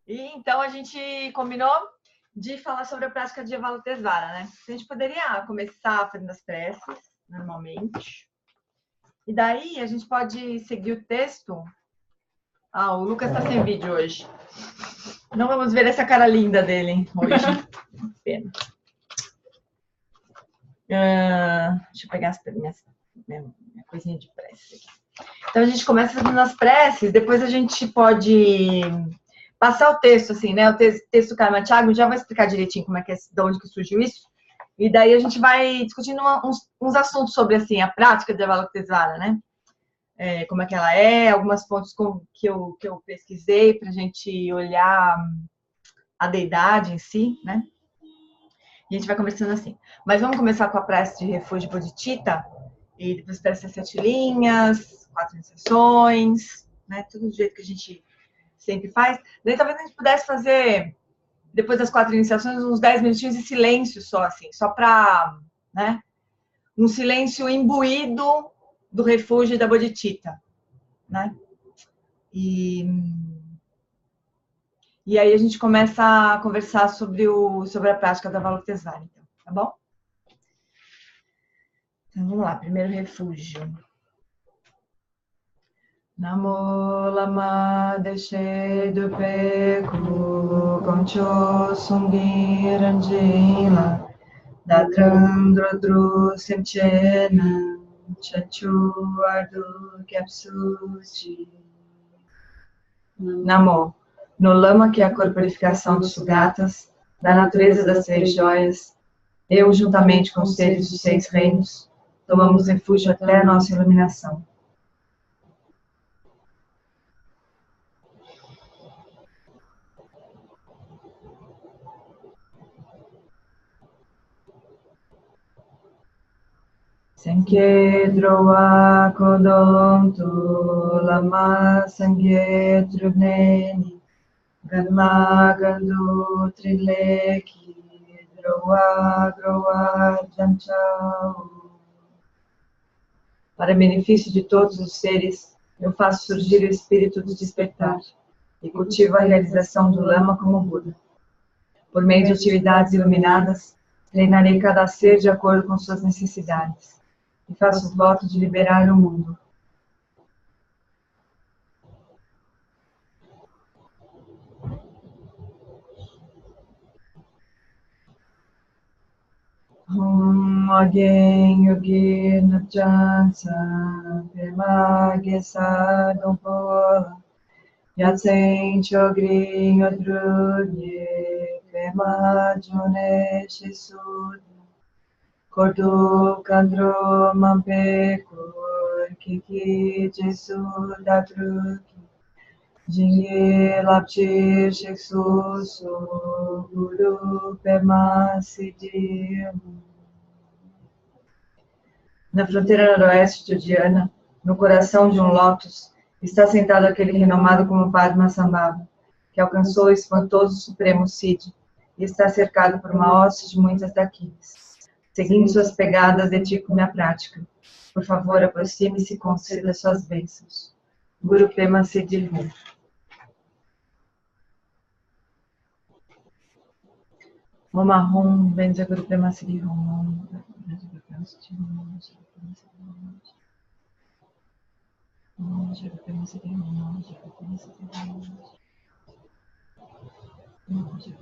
E então a gente combinou de falar sobre a prática de Avalokitesvara, né? A gente poderia começar fazendo as preces, normalmente. E daí a gente pode seguir o texto. Ah, o Lucas está sem vídeo hoje. Não vamos ver essa cara linda dele hoje. Pena. Deixa eu pegar minha coisinha de prece aqui. Então a gente começa fazendo as preces, depois a gente pode passar o texto, assim, né? O texto do Karma Thiago já vai explicar direitinho como é que é, de onde que surgiu isso. E daí a gente vai discutindo uns assuntos sobre, assim, a prática de Avalokitesvara, né? Como é que ela é, algumas fontes que eu pesquisei para a gente olhar a deidade em si, né? E a gente vai conversando assim. Mas vamos começar com a prece de refúgio Bodhicitta, e depois prece as 7 linhas, 4 iniciações, né? Tudo do jeito que a gente sempre faz. Daí talvez a gente pudesse fazer, depois das 4 iniciações, uns 10 minutinhos de silêncio só, assim, só para, né? Um silêncio imbuído do refúgio da Bodhicitta, né? E aí a gente começa a conversar sobre a prática da Avalokitesvara, então, tá bom? Então vamos lá, primeiro refúgio. Namo lama deshe do peku concho sungi ranjila datrandro dru semchena chachu ardu capsuchi. Namo, no lama que é a corporificação dos sugatas, da natureza das 3 joias, eu, juntamente com os seres dos 6 reinos, tomamos refúgio até a nossa iluminação. Sankhye drowa kodonto lama sangye trubneni ganma gandu trileki drowa janchau. Para benefício de todos os seres, eu faço surgir o espírito do despertar e cultivo a realização do lama como Buda. Por meio de atividades iluminadas, treinarei cada ser de acordo com suas necessidades e faço o voto de liberar o mundo. Alguém yogi no chansa, pema gesa dompola, yatsen chogri odrunye, pema june shisuda, kordu kandro mampekur, kiki jesu datruki, jinye lapchi sheksusu, guru pema sidimu. Na fronteira noroeste de Udiana, no coração de um lótus, está sentado aquele renomado como Padmasambhava, que alcançou o espantoso Supremo Siddhi e está cercado por uma hoste de muitas daquinas. Seguindo suas pegadas, dedico minha prática. Por favor, aproxime-se e conceda suas bênçãos. Guru Pema Siddhi Hu. Om Ahum, Benja Guru Pema Siddhi Hum.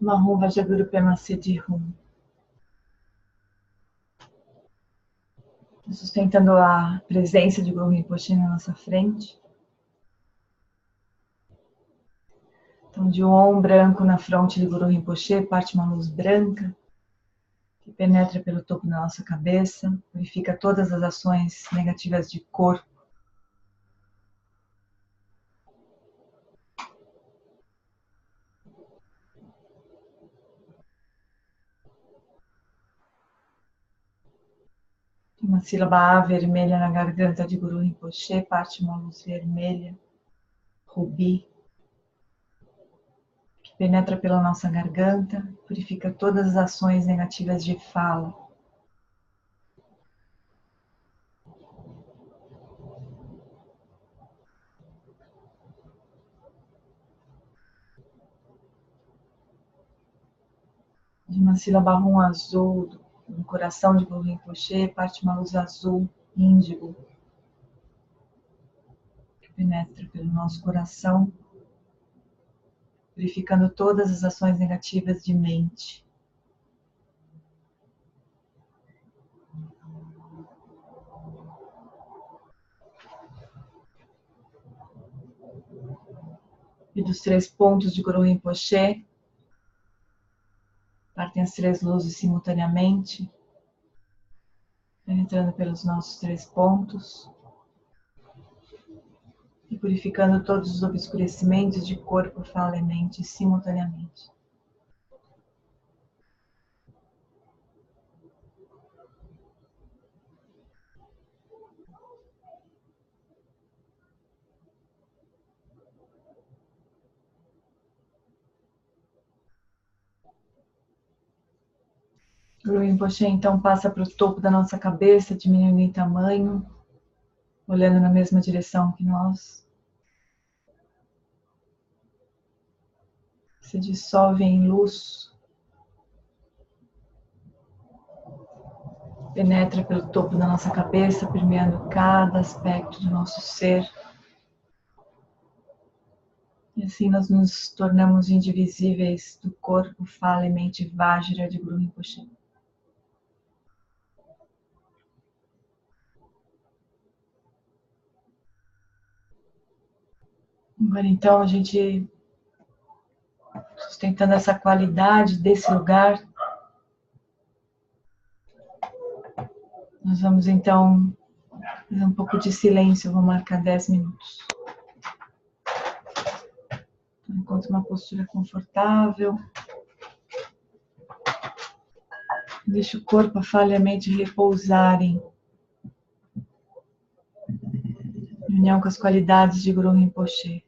Mahum Vajaguru Pema Siddhi Hum. Sustentando a presença de Guru Rinpoche na nossa frente. Então, de um Om branco na fronte de Guru Rinpoche, parte uma luz branca que penetra pelo topo da nossa cabeça, purifica todas as ações negativas de corpo. Uma sílaba A vermelha na garganta de Guru Rinpoche, parte uma luz vermelha, rubi, que penetra pela nossa garganta, purifica todas as ações negativas de fala. De uma sílaba rum azul, no coração de Guru Rinpoche, parte uma luz azul, índigo, que penetra pelo nosso coração, purificando todas as ações negativas de mente. E dos 3 pontos de Guru Rinpoche, partem as 3 luzes simultaneamente, penetrando pelos nossos 3 pontos e purificando todos os obscurecimentos de corpo, fala e mente simultaneamente. Guru Rinpoche então passa para o topo da nossa cabeça, diminuindo em tamanho, olhando na mesma direção que nós. Se dissolve em luz, penetra pelo topo da nossa cabeça, permeando cada aspecto do nosso ser. E assim nós nos tornamos indivisíveis do corpo, fala e mente Vajra de Guru Rinpoche. Agora então a gente, sustentando essa qualidade desse lugar, nós vamos então fazer um pouco de silêncio, eu vou marcar 10 minutos. Então, encontre uma postura confortável. Deixe o corpo, a fala e a mente repousarem em união com as qualidades de Guru Rinpoche.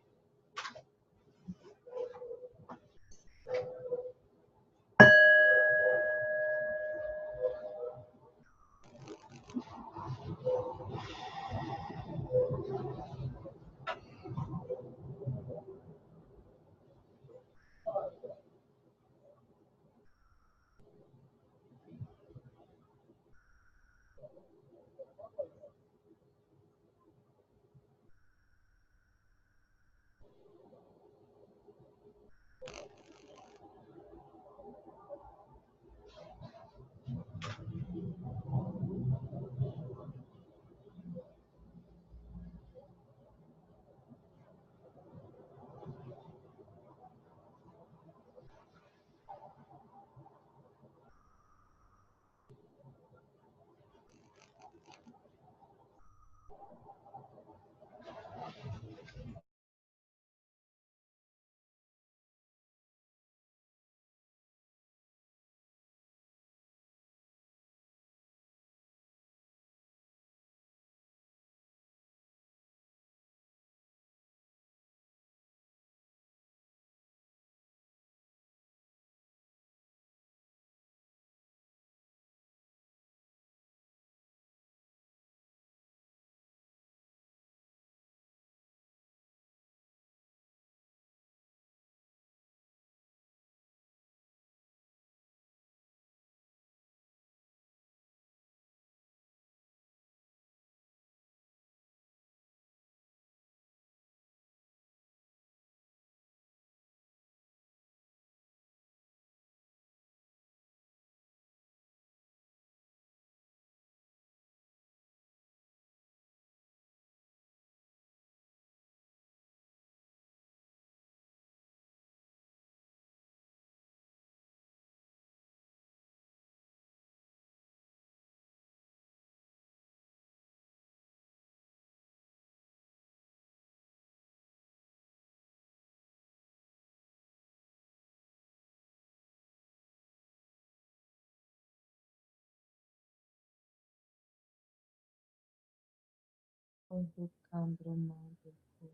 Odukandromaduku,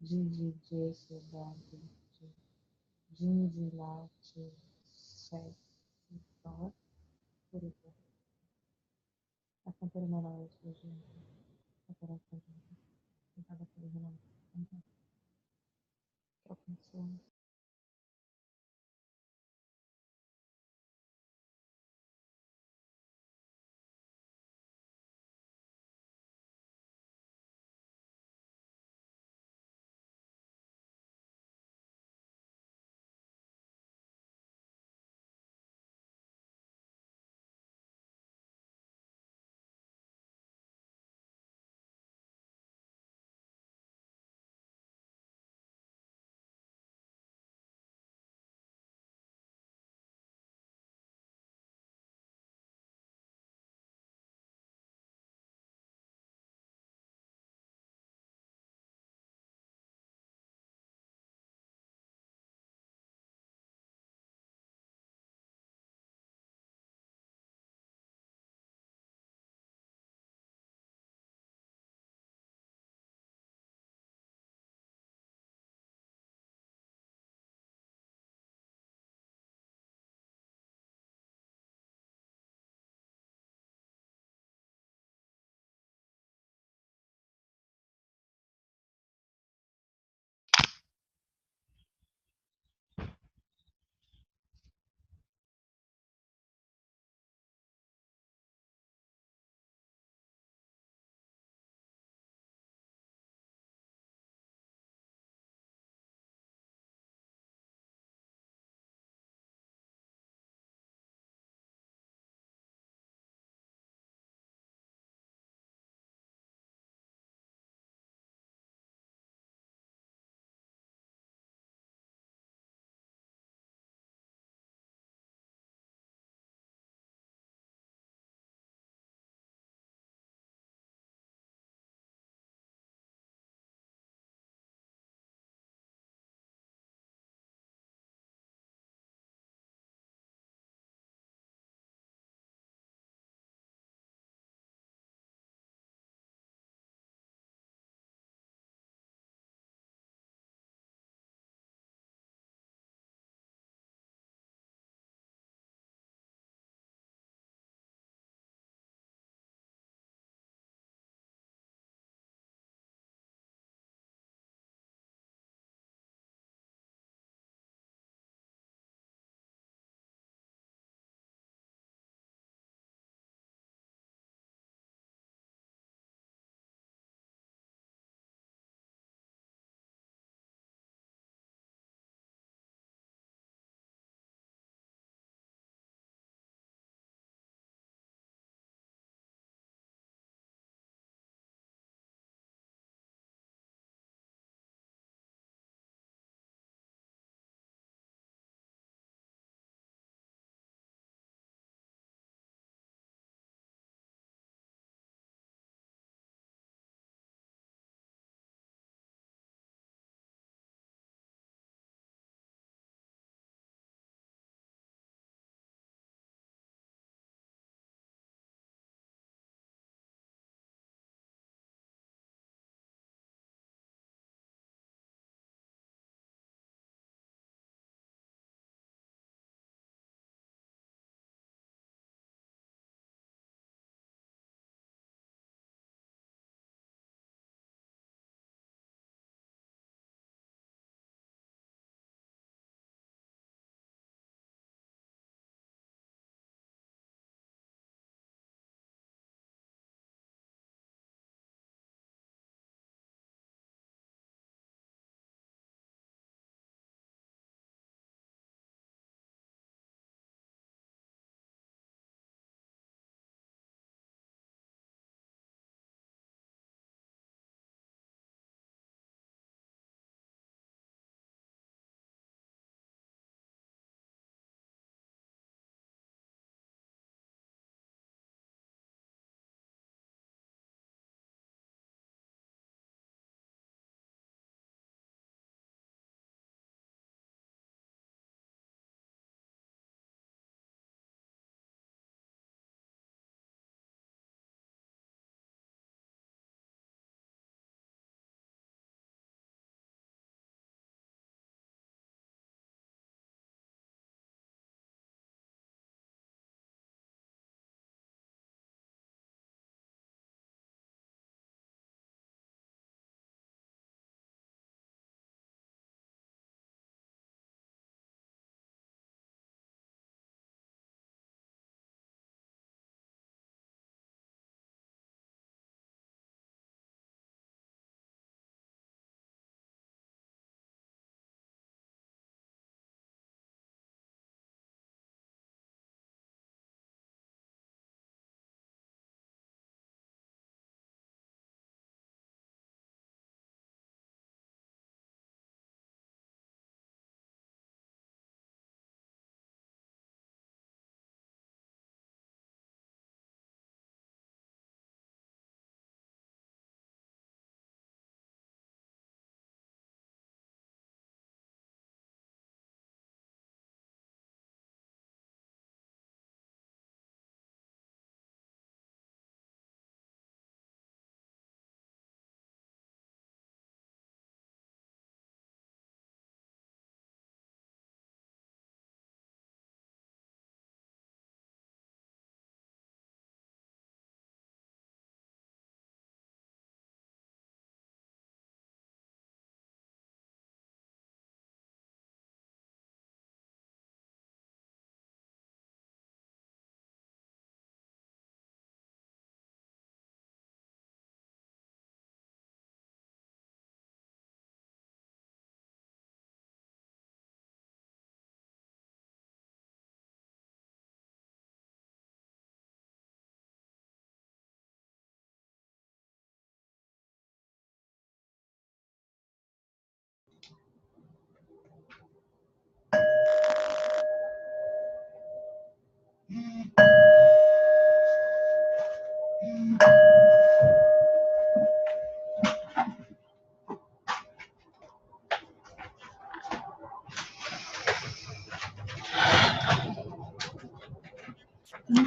Jijijesudaduku, Jinjilate, Shekidot, Urubu. A cantora melhor hoje, a coração de cada coisa, que alcançou.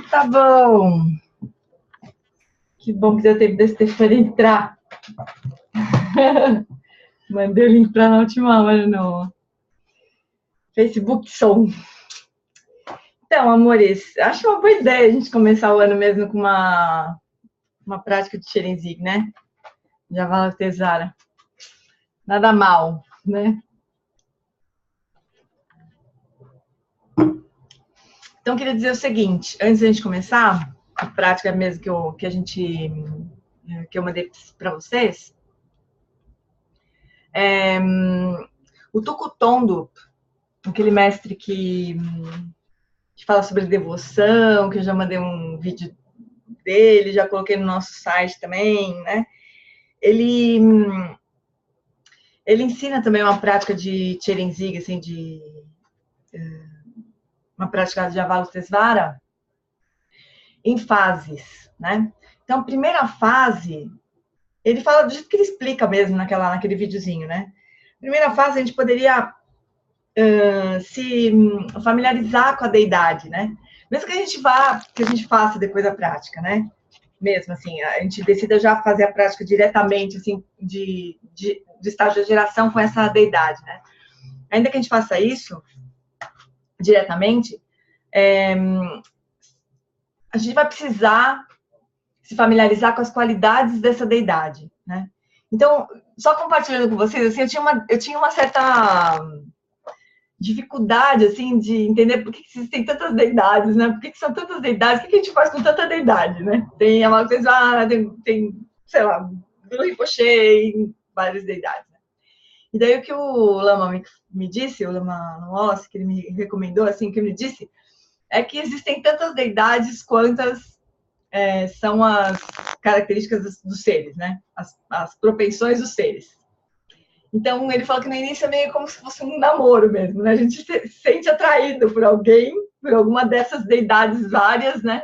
Tá bom. Que bom que deu tempo da Stefania entrar. Mandei o link para na última hora no Facebook Som. Então, amores, acho uma boa ideia a gente começar o ano mesmo com uma prática de Xerenzig, né? De Avalokitesvara. Nada mal, né? Então, queria dizer o seguinte, antes de a gente começar, a prática mesmo que eu mandei para vocês, o Tuku Tondrup, aquele mestre que fala sobre devoção, que eu já mandei um vídeo dele, já coloquei no nosso site também, né? Ele ensina também uma prática de Xerenzig, assim, uma prática de Avalokitesvara em fases, né? Então, primeira fase, ele fala do jeito que ele explica mesmo naquele videozinho, né? Primeira fase, a gente poderia se familiarizar com a deidade, né? Mesmo que a gente faça depois da prática, né? Mesmo assim, a gente decida já fazer a prática diretamente, assim, de estágio de geração com essa deidade, né? Ainda que a gente faça isso diretamente, a gente vai precisar se familiarizar com as qualidades dessa deidade, né? Então, só compartilhando com vocês, assim, eu tinha uma certa dificuldade, assim, de entender por que existem tantas deidades, né? Por que são tantas deidades? O que a gente faz com tanta deidade, né? Tem a Avalokitesvara, tem, sei lá, Guru Rinpoche, várias deidades, né? E daí o que o Lama me disse, o Lama Wallace, que ele me recomendou, assim, que ele me disse, é que existem tantas deidades quantas são as características dos seres, né? As propensões dos seres. Então, ele falou que no início é meio como se fosse um namoro mesmo, né? A gente se sente atraído por alguém, por alguma dessas deidades várias, né?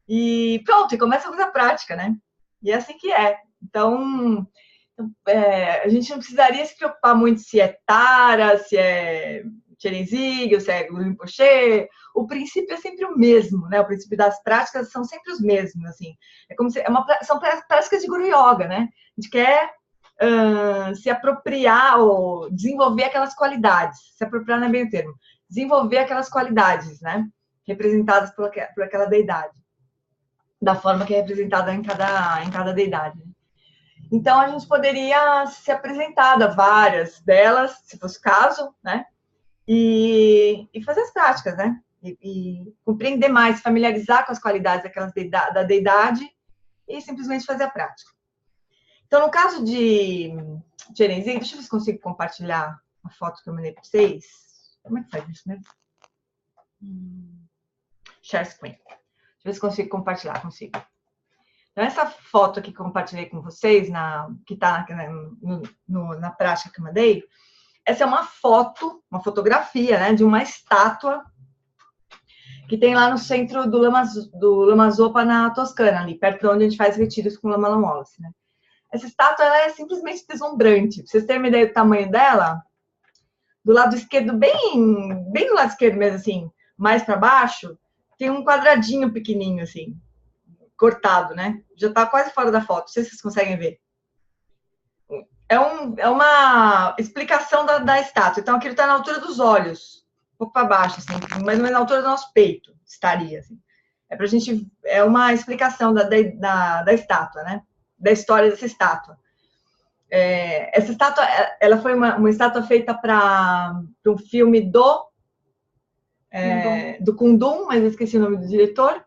E pronto, e começa a fazer a prática, né? E é assim que é. Então, a gente não precisaria se preocupar muito se é Tara, se é Xerenzig, ou se é Guru Rinpoche. O princípio é sempre o mesmo, né? O princípio das práticas são sempre os mesmos, assim. É como se são práticas de Guru Yoga, né? A gente quer se apropriar ou desenvolver aquelas qualidades. Se apropriar não é bem o termo. Desenvolver aquelas qualidades, né? Representadas por aquela deidade. Da forma que é representada em cada deidade. Então, a gente poderia se apresentar a várias delas, se fosse o caso, né? E fazer as práticas, né? E compreender mais, familiarizar com as qualidades da deidade e simplesmente fazer a prática. Então, no caso de Xerenzig, deixa eu ver se consigo compartilhar a foto que eu mandei para vocês. Como é que faz isso mesmo? Share screen. Deixa eu ver se consigo compartilhar, consigo. Então, essa foto aqui que eu compartilhei com vocês, que está na prática que eu mandei, essa é uma fotografia, né, de uma estátua que tem lá no centro do Lama Zopa, na Toscana, ali, perto de onde a gente faz retiros com o Lama Wallace, né? Essa estátua ela é simplesmente deslumbrante. Pra vocês terem uma ideia do tamanho dela, do lado esquerdo, bem do lado esquerdo mesmo, assim, mais para baixo, tem um quadradinho pequenininho, assim, cortado, né? Já tá quase fora da foto, não sei se vocês conseguem ver. É uma explicação da estátua. Então, aquilo tá na altura dos olhos, um pouco para baixo, assim, mais ou menos na altura do nosso peito, estaria, assim. É uma explicação da estátua, né? Da história dessa estátua. Essa estátua, ela foi uma estátua feita para um filme do Kundum, mas eu esqueci o nome do diretor.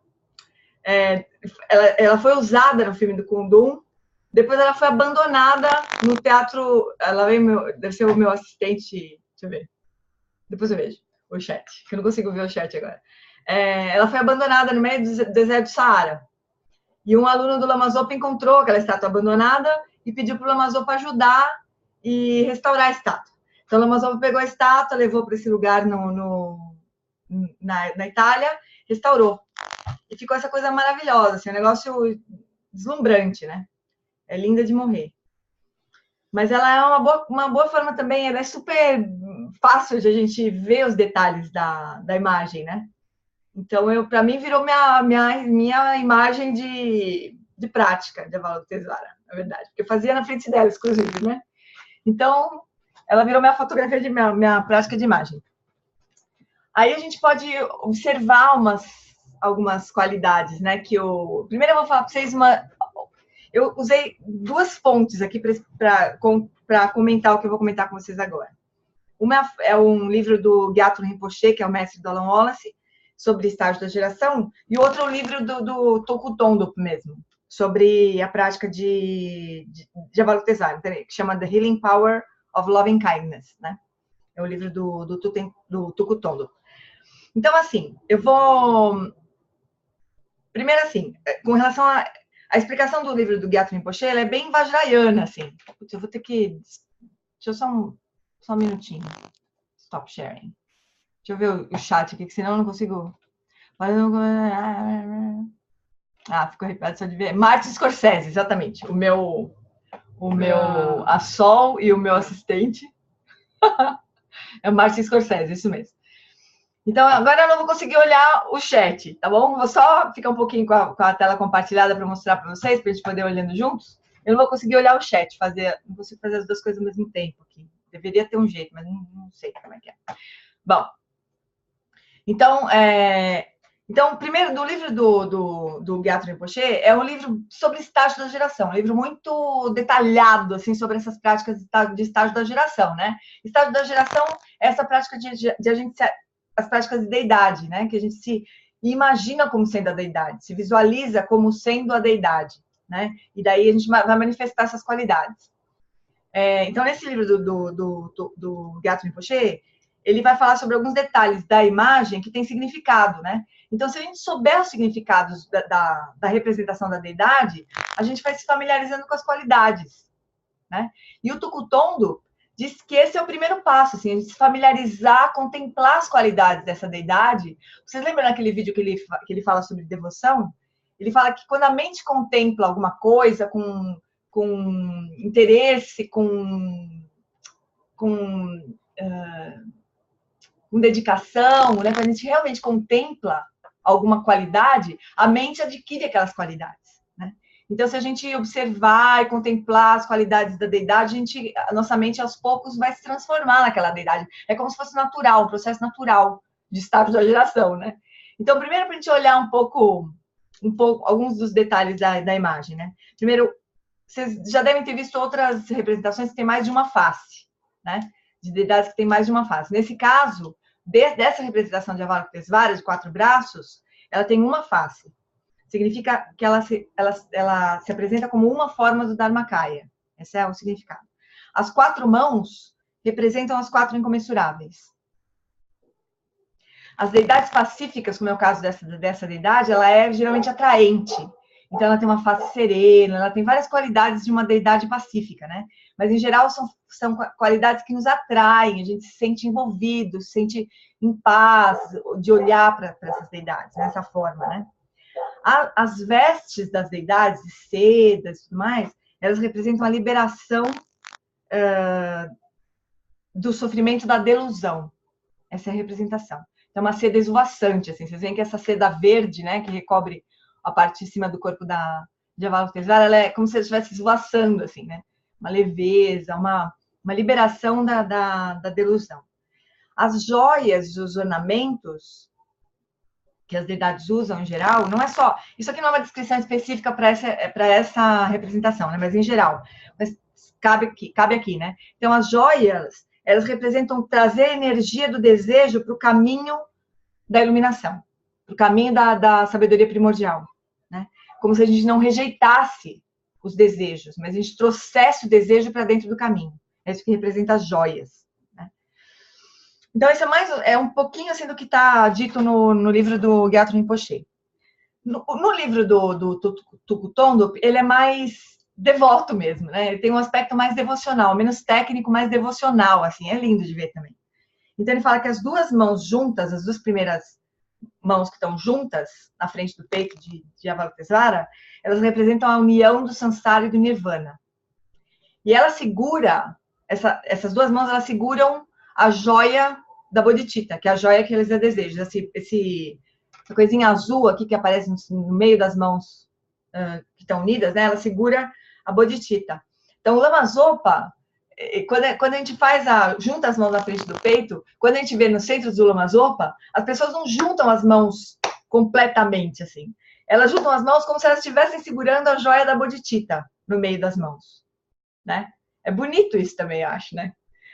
Ela foi usada no filme do Kundum, depois ela foi abandonada no teatro. Deve ser o meu assistente, deixa eu ver, depois eu vejo o chat, que eu não consigo ver o chat agora. Ela foi abandonada no meio do deserto do Saara. E um aluno do Lama Zopa encontrou aquela estátua abandonada e pediu para o Lama Zopa ajudar e restaurar a estátua. Então, o Lama Zopa pegou a estátua, levou para esse lugar na Itália, restaurou. E ficou essa coisa maravilhosa, assim, um negócio deslumbrante, né? É linda de morrer. Mas ela é uma boa forma também, ela é super fácil de a gente ver os detalhes da imagem, né? Então, para mim, virou minha imagem de prática de Avalokitesvara, na verdade. Porque eu fazia na frente dela, exclusive, né? Então, ela virou minha fotografia, minha prática de imagem. Aí a gente pode observar algumas qualidades, né? Primeiro eu vou falar para vocês eu usei 2 fontes aqui para comentar o que eu vou comentar com vocês agora. Uma é um livro do Gyatro Rinpoche, que é o mestre do Alan Wallace, sobre estágio da geração, e o outro é o livro do Toku Tondo mesmo, sobre a prática de Avalokitesvara, que chama The Healing Power of Loving Kindness, né? É o livro do Toku Tondo. Então, assim, eu vou... Primeiro, assim, com relação à explicação do livro do Gyatro Rinpoche, ela é bem vajrayana, assim. Putz, eu vou ter que... Deixa eu só um minutinho. Stop sharing. Deixa eu ver o chat aqui, que senão eu não consigo... Ficou arrepiado só de ver. Martin Scorsese, exatamente. A Sol e o meu assistente. É o Martin Scorsese, isso mesmo. Então, agora eu não vou conseguir olhar o chat, tá bom? Vou só ficar um pouquinho com a tela compartilhada para mostrar para vocês, para a gente poder ir olhando juntos. Eu não vou conseguir olhar o chat, não consigo fazer as 2 coisas ao mesmo tempo aqui. Deveria ter um jeito, mas não sei como é que é. Bom, então, primeiro, do livro do Gyatro Rinpoche, é um livro sobre estágio da geração, um livro muito detalhado, assim, sobre essas práticas de estágio da geração, né? Estágio da geração é essa prática de a gente as práticas de deidade, né? Que a gente se imagina como sendo a deidade, se visualiza como sendo a deidade, né? E daí a gente vai manifestar essas qualidades. Então, nesse livro do Gyatro Rinpoche, ele vai falar sobre alguns detalhes da imagem que tem significado, né? Então, se a gente souber os significados da representação da deidade, a gente vai se familiarizando com as qualidades, né? E o Toku Tondo diz que esse é o primeiro passo, assim, a gente se familiarizar, contemplar as qualidades dessa deidade. Vocês lembram daquele vídeo que ele fala sobre devoção? Ele fala que quando a mente contempla alguma coisa com interesse, com dedicação, né? Quando a gente realmente contempla alguma qualidade, a mente adquire aquelas qualidades, né? Então, se a gente observar e contemplar as qualidades da deidade, a nossa mente, aos poucos, vai se transformar naquela deidade. É como se fosse natural, um processo natural de estado da geração, né? Então, primeiro, para a gente olhar um pouco, alguns dos detalhes da imagem, né? Primeiro, vocês já devem ter visto outras representações que têm mais de uma face, né? De deidades que têm mais de uma face. Nesse caso, dessa representação de Avalokitesvara, de 4 braços, ela tem uma face. Significa que ela se apresenta como uma forma do Dharmakaya. Esse é o significado. As 4 mãos representam as 4 incomensuráveis. As deidades pacíficas, como é o caso dessa deidade, ela é geralmente atraente. Então, ela tem uma face serena, ela tem várias qualidades de uma deidade pacífica, né? Mas, em geral, são qualidades que nos atraem, a gente se sente envolvido, se sente em paz de olhar para essas deidades, dessa forma, né? As vestes das deidades, de sedas e tudo mais, elas representam a liberação do sofrimento da delusão. Essa é a representação. Então, é uma seda esvoaçante, assim. Vocês veem que essa seda verde, né, que recobre a parte de cima do corpo de Avalokitesvara, ela é como se ela estivesse esvoaçando, assim, né? Uma leveza, uma liberação da delusão. As joias, os ornamentos que as deidades usam em geral, não é só... Isso aqui não é uma descrição específica para essa representação, né? Mas em geral. Mas cabe aqui, né? Então, as joias, elas representam trazer energia do desejo para o caminho da iluminação, para o caminho da sabedoria primordial, né? Como se a gente não rejeitasse os desejos, mas a gente trouxesse o desejo para dentro do caminho. É isso que representa as joias, né? Então, isso é um pouquinho assim do que está dito no livro do Gyatro Rinpoche. No livro do Toku Tondo, ele é mais devoto mesmo, né? Ele tem um aspecto mais devocional, menos técnico, mais devocional, assim. É lindo de ver também. Então, ele fala que as 2 mãos juntas, as 2 primeiras mãos que estão juntas na frente do peito de Avalokitesvara, elas representam a união do Sansara e do Nirvana. E ela segura, essas 2 mãos, elas seguram a joia da Bodhicitta, que é a joia que eles desejam, essa coisinha azul aqui que aparece no meio das mãos que estão unidas, né? Ela segura a bodhicitta. Então, o Lama Zopa, quando a gente junta as mãos na frente do peito, quando a gente vê no centro do Lama Zopa, as pessoas não juntam as mãos completamente, assim. Elas juntam as mãos como se elas estivessem segurando a joia da bodhicitta no meio das mãos, né? É bonito isso também, eu acho, né?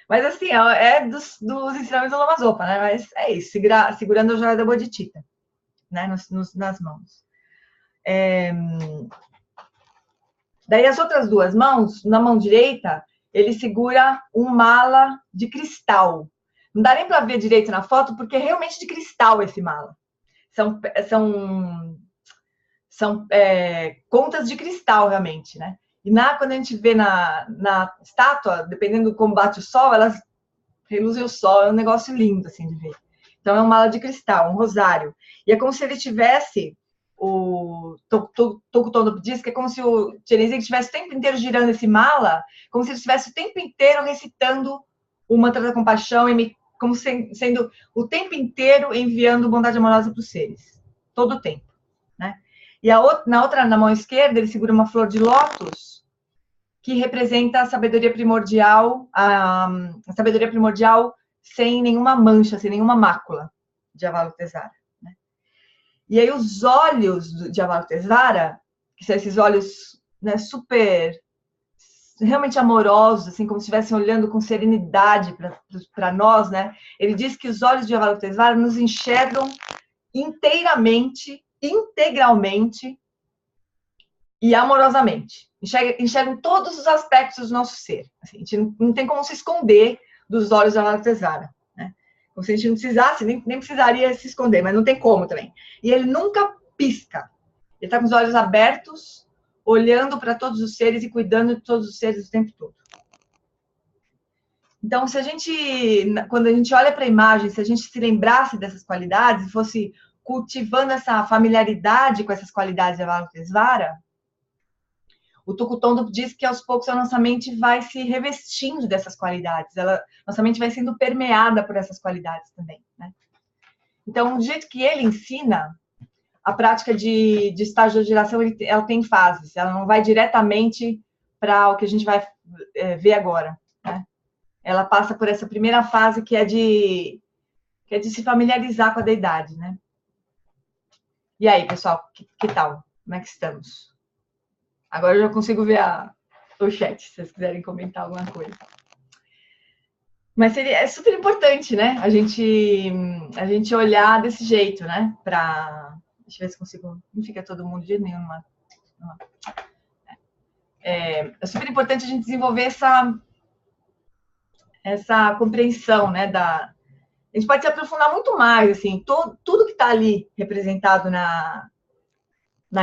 Mas, assim, é dos ensinamentos do Lama Zopa, né? Mas é isso, segurando a joia da bodhicitta, né? Nas mãos. Daí, as outras duas mãos, na mão direita, ele segura um mala de cristal. Não dá nem para ver direito na foto, porque é realmente de cristal esse mala. São contas de cristal, realmente, né? E quando a gente vê na estátua, dependendo do como bate o sol, elas reluzem o sol. É um negócio lindo, assim, de ver. Então, é um mala de cristal, um rosário. E é como se ele tivesse... O Tokutondo diz que é como se o Chenrezig estivesse o tempo inteiro girando esse mala, como se ele estivesse o tempo inteiro recitando o mantra da compaixão, como sendo o tempo inteiro enviando bondade amorosa para os seres. Todo o tempo, né? E na mão esquerda, ele segura uma flor de lótus, que representa a sabedoria primordial, a sabedoria primordial sem nenhuma mancha, sem nenhuma mácula de Avalokitesvara. Né? E aí os olhos de Avalokitesvara, que são esses olhos, né, super, realmente amorosos, assim, como se estivessem olhando com serenidade para nós, né? Ele diz que os olhos de Avalokitesvara nos enxergam inteiramente, integralmente e amorosamente. Enxergam todos os aspectos do nosso ser. Assim, a gente não tem como se esconder dos olhos de Avalokitesvara, né? Como se a gente não precisasse, nem precisaria se esconder, mas não tem como também. E ele nunca pisca. Ele está com os olhos abertos, olhando para todos os seres e cuidando de todos os seres o tempo todo. Então, quando a gente olha para a imagem, se a gente se lembrasse dessas qualidades e fosse cultivando essa familiaridade com essas qualidades de Avalokitesvara, o Tokutondo diz que aos poucos a nossa mente vai se revestindo dessas qualidades, nossa mente vai sendo permeada por essas qualidades também, né? Então, do jeito que ele ensina, a prática de estágio de geração, ela tem fases, ela não vai diretamente para o que a gente vai ver agora, né? Ela passa por essa primeira fase que é de se familiarizar com a deidade, né? E aí, pessoal, que tal? Como é que estamos? Agora eu já consigo ver o chat, se vocês quiserem comentar alguma coisa. Mas é super importante, né? A gente olhar desse jeito, né? Deixa eu ver se consigo... Não fica todo mundo de nenhum. É super importante a gente desenvolver essa compreensão, né? A gente pode se aprofundar muito mais, assim, tudo que está ali representado na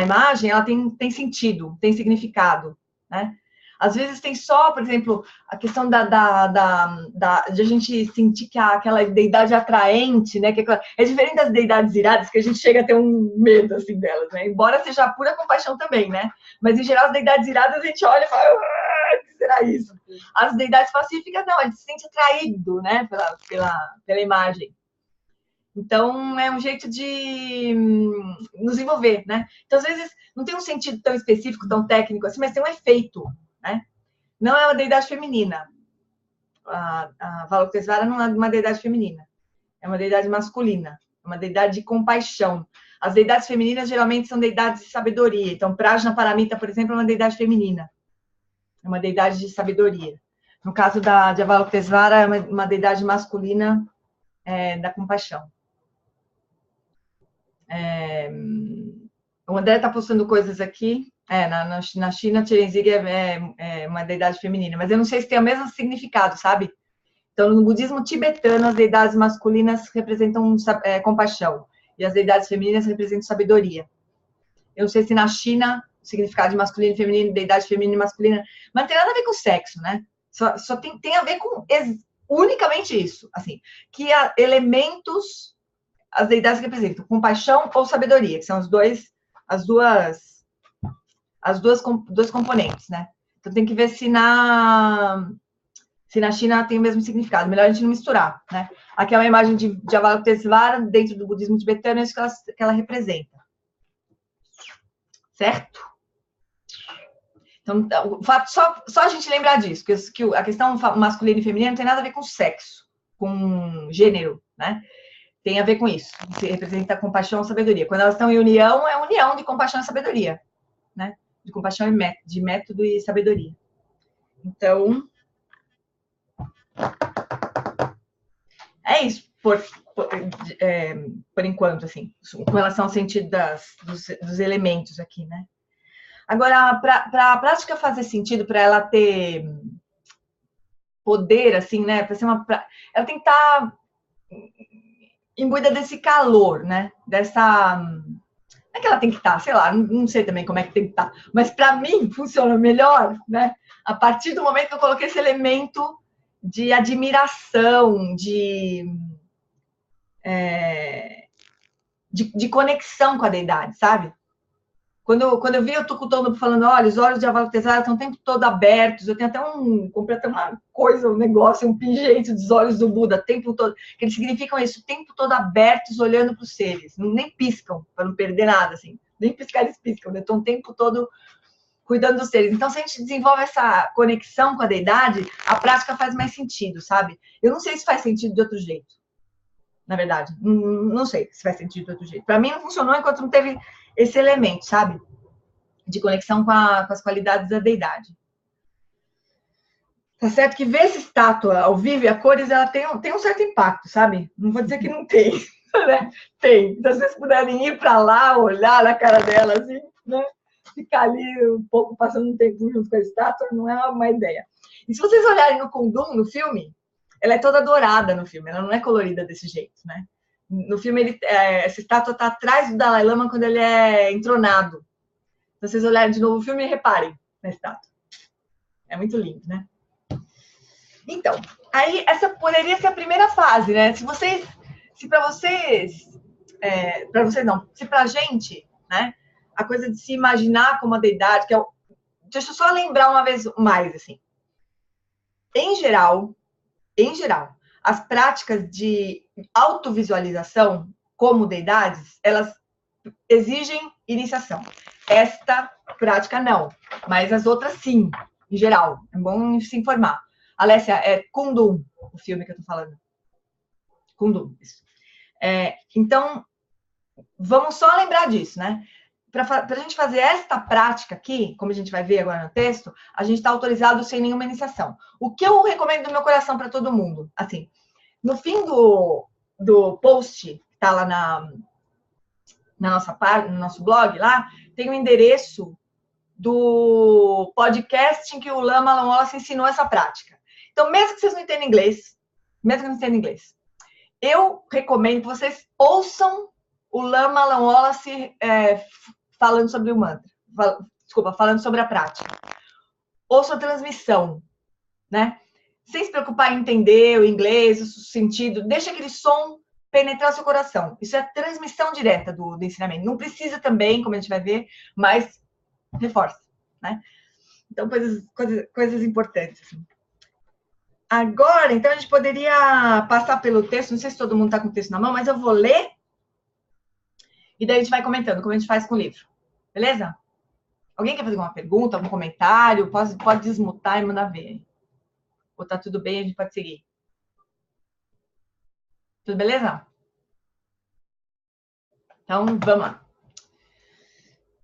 imagem, ela tem sentido, tem significado, né? Às vezes tem só, por exemplo, a questão de a gente sentir que aquela deidade atraente, né? É diferente das deidades iradas, que a gente chega a ter um medo, assim, delas, né? Embora seja a pura compaixão também, né? Mas, em geral, as deidades iradas, a gente olha e fala, o que será isso? As deidades pacíficas, não, a gente se sente atraído, né? Pela imagem. Então, é um jeito de nos envolver, né? Então, às vezes, não tem um sentido tão específico, tão técnico assim, mas tem um efeito, né? Não é uma deidade feminina. A Avalokitesvara não é uma deidade feminina. É uma deidade masculina. É uma deidade de compaixão. As deidades femininas, geralmente, são deidades de sabedoria. Então, Prajna Paramita, por exemplo, é uma deidade feminina. É uma deidade de sabedoria. No caso de Avalokitesvara, é uma deidade masculina da compaixão. O André está postando coisas aqui. Na China, Chenrezig é uma deidade feminina, mas eu não sei se tem o mesmo significado, sabe? Então, no budismo tibetano, as deidades masculinas representam compaixão e as deidades femininas representam sabedoria. Eu não sei se na China o significado de masculino e feminino, deidade feminina e masculina, mas não tem nada a ver com sexo, né? Só tem a ver com unicamente isso, assim, que há elementos, as deidades representam compaixão ou sabedoria, que são dois componentes, né? Então tem que ver se se na China tem o mesmo significado. Melhor a gente não misturar, né? Aqui é uma imagem de Avalokitesvara dentro do budismo tibetano, é isso que ela representa. Certo? Então, o fato, só a gente lembrar disso, que a questão masculina e feminina não tem nada a ver com sexo, com gênero, né? Tem a ver com isso. Se representa compaixão e sabedoria. Quando elas estão em união, é união de compaixão e sabedoria, né? De compaixão e de método e sabedoria. Então, é isso, por enquanto, assim, com relação ao sentido dos elementos aqui, né? Agora, para a prática fazer sentido, para ela ter poder, assim, né? Para ser ela tem que estar imbuída desse calor, né? Dessa... Não é que ela tem que estar, sei lá, não sei também como é que tem que estar, mas para mim funciona melhor, né? A partir do momento que eu coloquei esse elemento de admiração, de conexão com a deidade, sabe? Quando eu vi o Tukutono falando, olha, os olhos de Avalokitesvara estão o tempo todo abertos, eu tenho comprei até uma coisa, um negócio, um pingente dos olhos do Buda, o tempo todo, que eles significam isso, o tempo todo abertos, olhando para os seres, nem piscam, para não perder nada, assim, nem piscar eles piscam, né? Estão o tempo todo cuidando dos seres. Então, se a gente desenvolve essa conexão com a deidade, a prática faz mais sentido, sabe? Eu não sei se faz sentido de outro jeito, na verdade, não sei se faz sentido de outro jeito. Para mim não funcionou enquanto não teve esse elemento, sabe? De conexão com as qualidades da deidade. Tá certo que ver essa estátua ao vivo e a cores, ela tem um certo impacto, sabe? Não vou dizer que não tem, né? Tem. Então, se vocês puderem ir para lá, olhar na cara dela, assim, né? Ficar ali um pouco, passando um tempo junto com a estátua, não é uma ideia. E se vocês olharem no Kundum, no filme, ela é toda dourada no filme, ela não é colorida desse jeito, né? No filme, essa estátua está atrás do Dalai Lama quando ele é entronado. Se vocês olharem de novo o filme, reparem na estátua. É muito lindo, né? Então, aí essa poderia ser a primeira fase, né? Se pra gente, né? A coisa de se imaginar como a deidade, deixa eu só lembrar uma vez mais, assim. Em geral, as práticas de autovisualização como deidades, elas exigem iniciação. Esta prática não, mas as outras sim, em geral. É bom se informar. Alessia, é Kundum o filme que eu tô falando. Kundum, isso. Então, vamos só lembrar disso, né? Para a gente fazer esta prática aqui, como a gente vai ver agora no texto, a gente está autorizado sem nenhuma iniciação. O que eu recomendo do meu coração para todo mundo? Assim, no fim do post, que está lá na nossa página, no nosso blog, lá, tem o endereço do podcast em que o Lama Alam Wallace ensinou essa prática. Então, mesmo que vocês não entendam inglês, eu recomendo que vocês ouçam o Lama Alam Wallace falando sobre o mantra. Falando sobre a prática. Ouça a transmissão, né? Sem se preocupar em entender o inglês, o sentido. Deixa aquele som penetrar o seu coração. Isso é transmissão direta do ensinamento. Não precisa também, como a gente vai ver, mas reforça, né? Então, coisas importantes. Assim. Agora, então, a gente poderia passar pelo texto. Não sei se todo mundo está com o texto na mão, mas eu vou ler. E daí a gente vai comentando, como a gente faz com o livro. Beleza? Alguém quer fazer alguma pergunta, algum comentário? Pode desmutar e mandar ver. Ou tá tudo bem, a gente pode seguir. Tudo beleza? Então, vamos lá.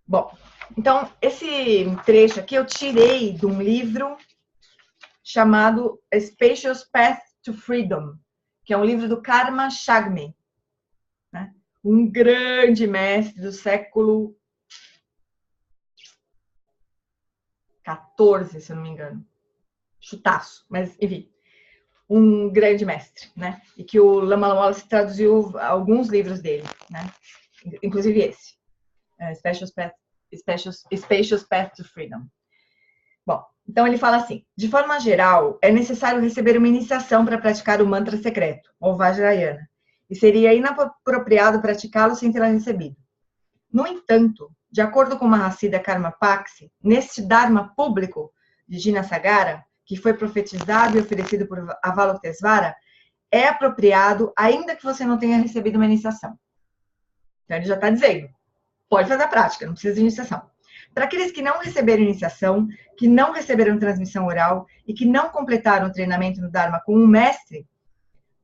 Bom, então, esse trecho aqui eu tirei de um livro chamado A Spacious Path to Freedom, que é um livro do Karma Chagme, né? Um grande mestre do século XIV, se eu não me engano. Chutaço, mas enfim. Um grande mestre, né? E que o Lama Alam Wallace traduziu alguns livros dele, né? Inclusive esse. Spacious Path to Freedom. Bom, então ele fala assim: de forma geral, é necessário receber uma iniciação para praticar o mantra secreto, ou Vajrayana, e seria inapropriado praticá-lo sem tê-la recebido. No entanto, de acordo com Mahasiddha Karmapaksi, neste Dharma público de Jinasagara, que foi profetizado e oferecido por Avalokitesvara é apropriado, ainda que você não tenha recebido uma iniciação. Então, ele já está dizendo, pode fazer a prática, não precisa de iniciação. Para aqueles que não receberam iniciação, que não receberam transmissão oral e que não completaram o treinamento no Dharma com um mestre,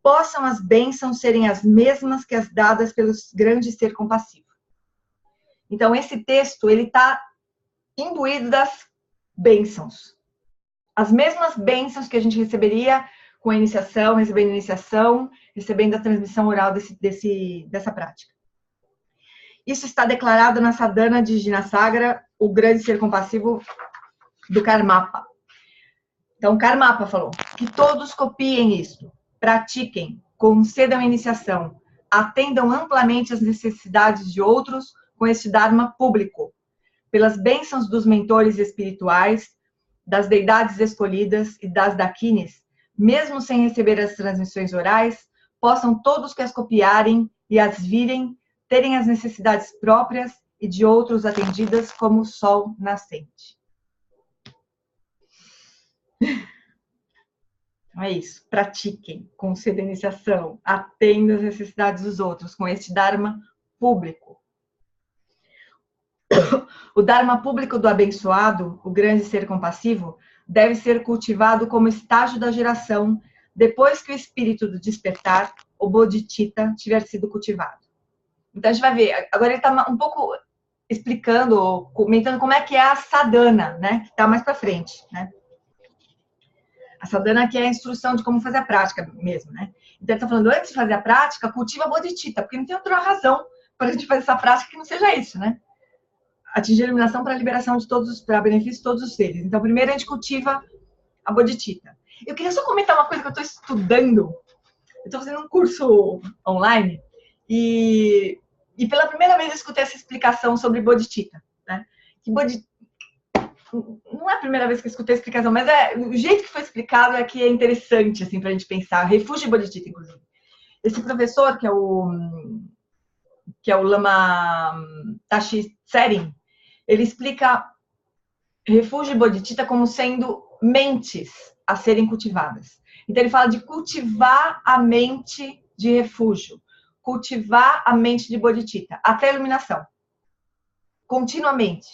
possam as bênçãos serem as mesmas que as dadas pelo grande ser compassivo. Então, esse texto, ele está imbuído das bênçãos. As mesmas bênçãos que a gente receberia com a iniciação, recebendo a transmissão oral dessa prática. Isso está declarado na sadhana de Jinasagra, o grande ser compassivo do Karmapa. Então, Karmapa falou que todos copiem isto, pratiquem, concedam iniciação, atendam amplamente as necessidades de outros com este Dharma público, pelas bênçãos dos mentores espirituais, das deidades escolhidas e das dakinis, mesmo sem receber as transmissões orais, possam todos que as copiarem e as virem, terem as necessidades próprias e de outros atendidas como o sol nascente. Então é isso, pratiquem, concedam iniciação, atendam as necessidades dos outros com este Dharma público. O Dharma público do abençoado, o grande ser compassivo, deve ser cultivado como estágio da geração, depois que o espírito do despertar, o Bodhicitta, tiver sido cultivado. Então a gente vai ver, agora ele está um pouco explicando, comentando como é que é a sadhana, né? Que está mais para frente, né? A sadhana que é a instrução de como fazer a prática mesmo, né? Então ele está falando, antes de fazer a prática, cultiva a Bodhicitta, porque não tem outra razão para a gente fazer essa prática que não seja isso, né? Atingir a iluminação para a liberação de todos, para benefício de todos os seres. Então, primeiro a gente cultiva a Bodhicitta. Eu queria só comentar uma coisa que eu estou estudando. Eu estou fazendo um curso online e pela primeira vez eu escutei essa explicação sobre Bodhicitta, né? Que não é a primeira vez que eu escutei a explicação, mas o jeito que foi explicado é que é interessante assim, para a gente pensar. Refúgio de Bodhicitta, inclusive. Esse professor, que é o Lama Tashi Tsering, ele explica refúgio e bodhicitta como sendo mentes a serem cultivadas. Então ele fala de cultivar a mente de refúgio, cultivar a mente de bodhicitta, até a iluminação. Continuamente.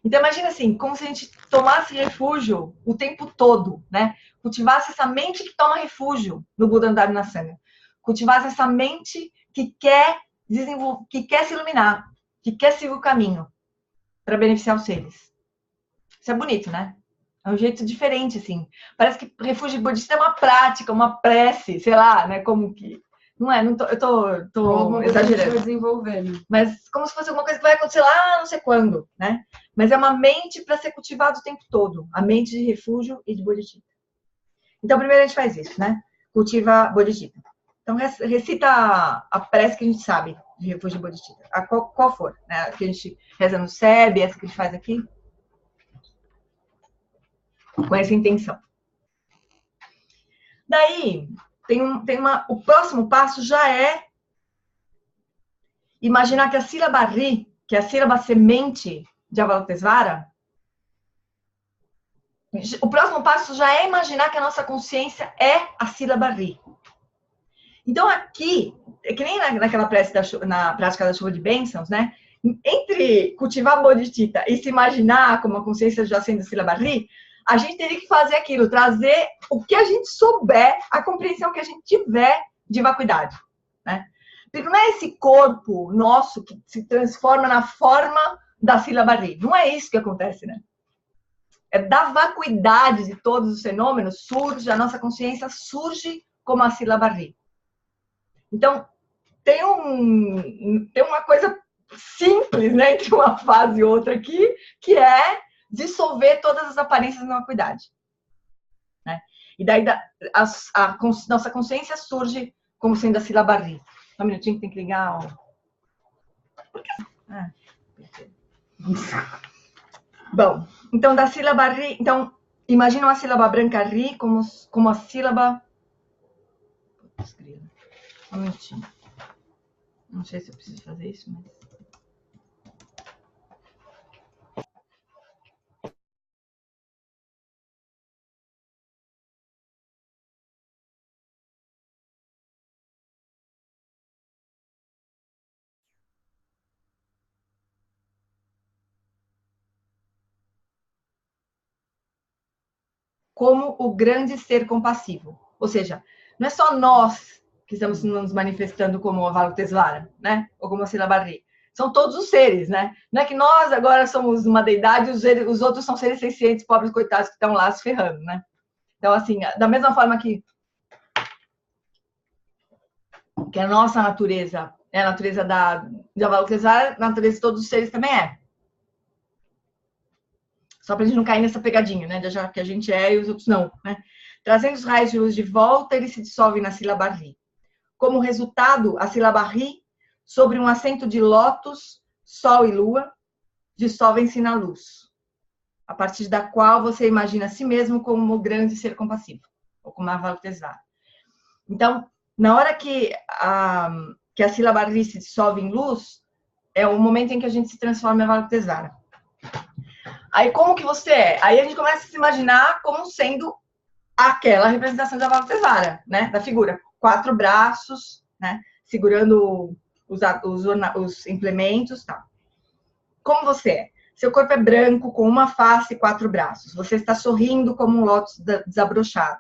Então imagina assim, como se a gente tomasse refúgio o tempo todo, né? Cultivasse essa mente que toma refúgio no Buda Dharma Sangha. Cultivasse essa mente que quer se iluminar, que quer seguir o caminho para beneficiar os seres. Isso é bonito, né? É um jeito diferente, assim. Parece que refúgio budista é uma prática, uma prece, sei lá, né? Como que... Não é, eu tô exagerando. Desenvolvendo. Mas como se fosse alguma coisa que vai acontecer lá, não sei quando, né? Mas é uma mente para ser cultivada o tempo todo. A mente de refúgio e de bodhicitta. Então, primeiro a gente faz isso, né? Cultiva bodhicitta. Então, recita a prece que a gente sabe de refúgio e bodhicitta. Qual for, né? A que a gente reza no SEB, essa que a gente faz aqui. Com essa intenção. Daí, o próximo passo já é imaginar que a sílaba Ri, que é a sílaba semente de Avalokitesvara, o próximo passo já é imaginar que a nossa consciência é a sílaba Ri. Então aqui, é que nem naquela prece na prática da chuva de bênçãos, né? Entre cultivar a bodhicitta e se imaginar como a consciência já sendo a sílaba Ri, a gente teria que fazer aquilo, trazer o que a gente souber, a compreensão que a gente tiver de vacuidade, né? Porque não é esse corpo nosso que se transforma na forma da sílaba Ri. Não é isso que acontece, né? É da vacuidade de todos os fenômenos, a nossa consciência surge como a sílaba Ri. Então, tem uma coisa simples, né, entre uma fase e outra aqui, que é dissolver todas as aparências da vacuidade. Né? E daí nossa consciência surge como sendo a sílaba Ri. Só um minutinho que tem que ligar. Bom, então da sílaba Ri, então imagina a sílaba branca Ri como a sílaba. Um minutinho. Não sei se eu preciso fazer isso, mas como o grande ser compassivo. Ou seja, não é só nós que estamos nos manifestando como Avalokitesvara, né? Ou como a Silabarri. São todos os seres, né? Não é que nós agora somos uma deidade e os outros são seres sencientes, pobres coitados que estão lá se ferrando, né? Então, assim, da mesma forma que a nossa natureza é a natureza de Avalokitesvara, a natureza de todos os seres também é. Só para a gente não cair nessa pegadinha, né? De achar que a gente é e os outros não, né? Trazendo os raios de luz de volta, ele se dissolve na Silabarri. Como resultado, a Silabarri, sobre um assento de lótus, sol e lua, dissolvem-se na luz, a partir da qual você imagina a si mesmo como o grande ser compassivo, ou como Avalokitesvara. Então, na hora que a Silabarri se dissolve em luz, é o momento em que a gente se transforma em Avalokitesvara. Aí, como que você é? Aí a gente começa a se imaginar como sendo aquela representação de Avalokitesvara, né? Da figura. 4 braços, né? Segurando os implementos, tá? Como você é? Seu corpo é branco, com uma face e 4 braços. Você está sorrindo como um lótus desabrochado.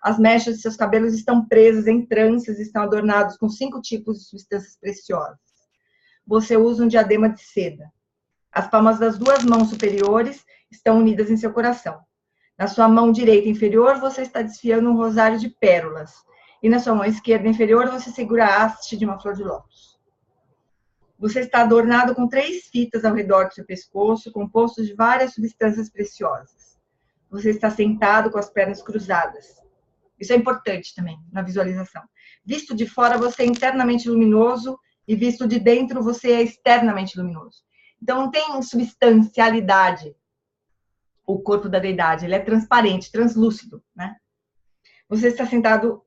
As mechas de seus cabelos estão presas em tranças e estão adornados com 5 tipos de substâncias preciosas. Você usa um diadema de seda. As palmas das 2 mãos superiores estão unidas em seu coração. Na sua mão direita inferior, você está desfiando um rosário de pérolas. E na sua mão esquerda inferior, você segura a haste de uma flor de lótus. Você está adornado com 3 fitas ao redor do seu pescoço, compostos de várias substâncias preciosas. Você está sentado com as pernas cruzadas. Isso é importante também na visualização. Visto de fora, você é internamente luminoso e visto de dentro, você é externamente luminoso. Então, não tem substancialidade o corpo da deidade. Ele é transparente, translúcido, né? Você está sentado...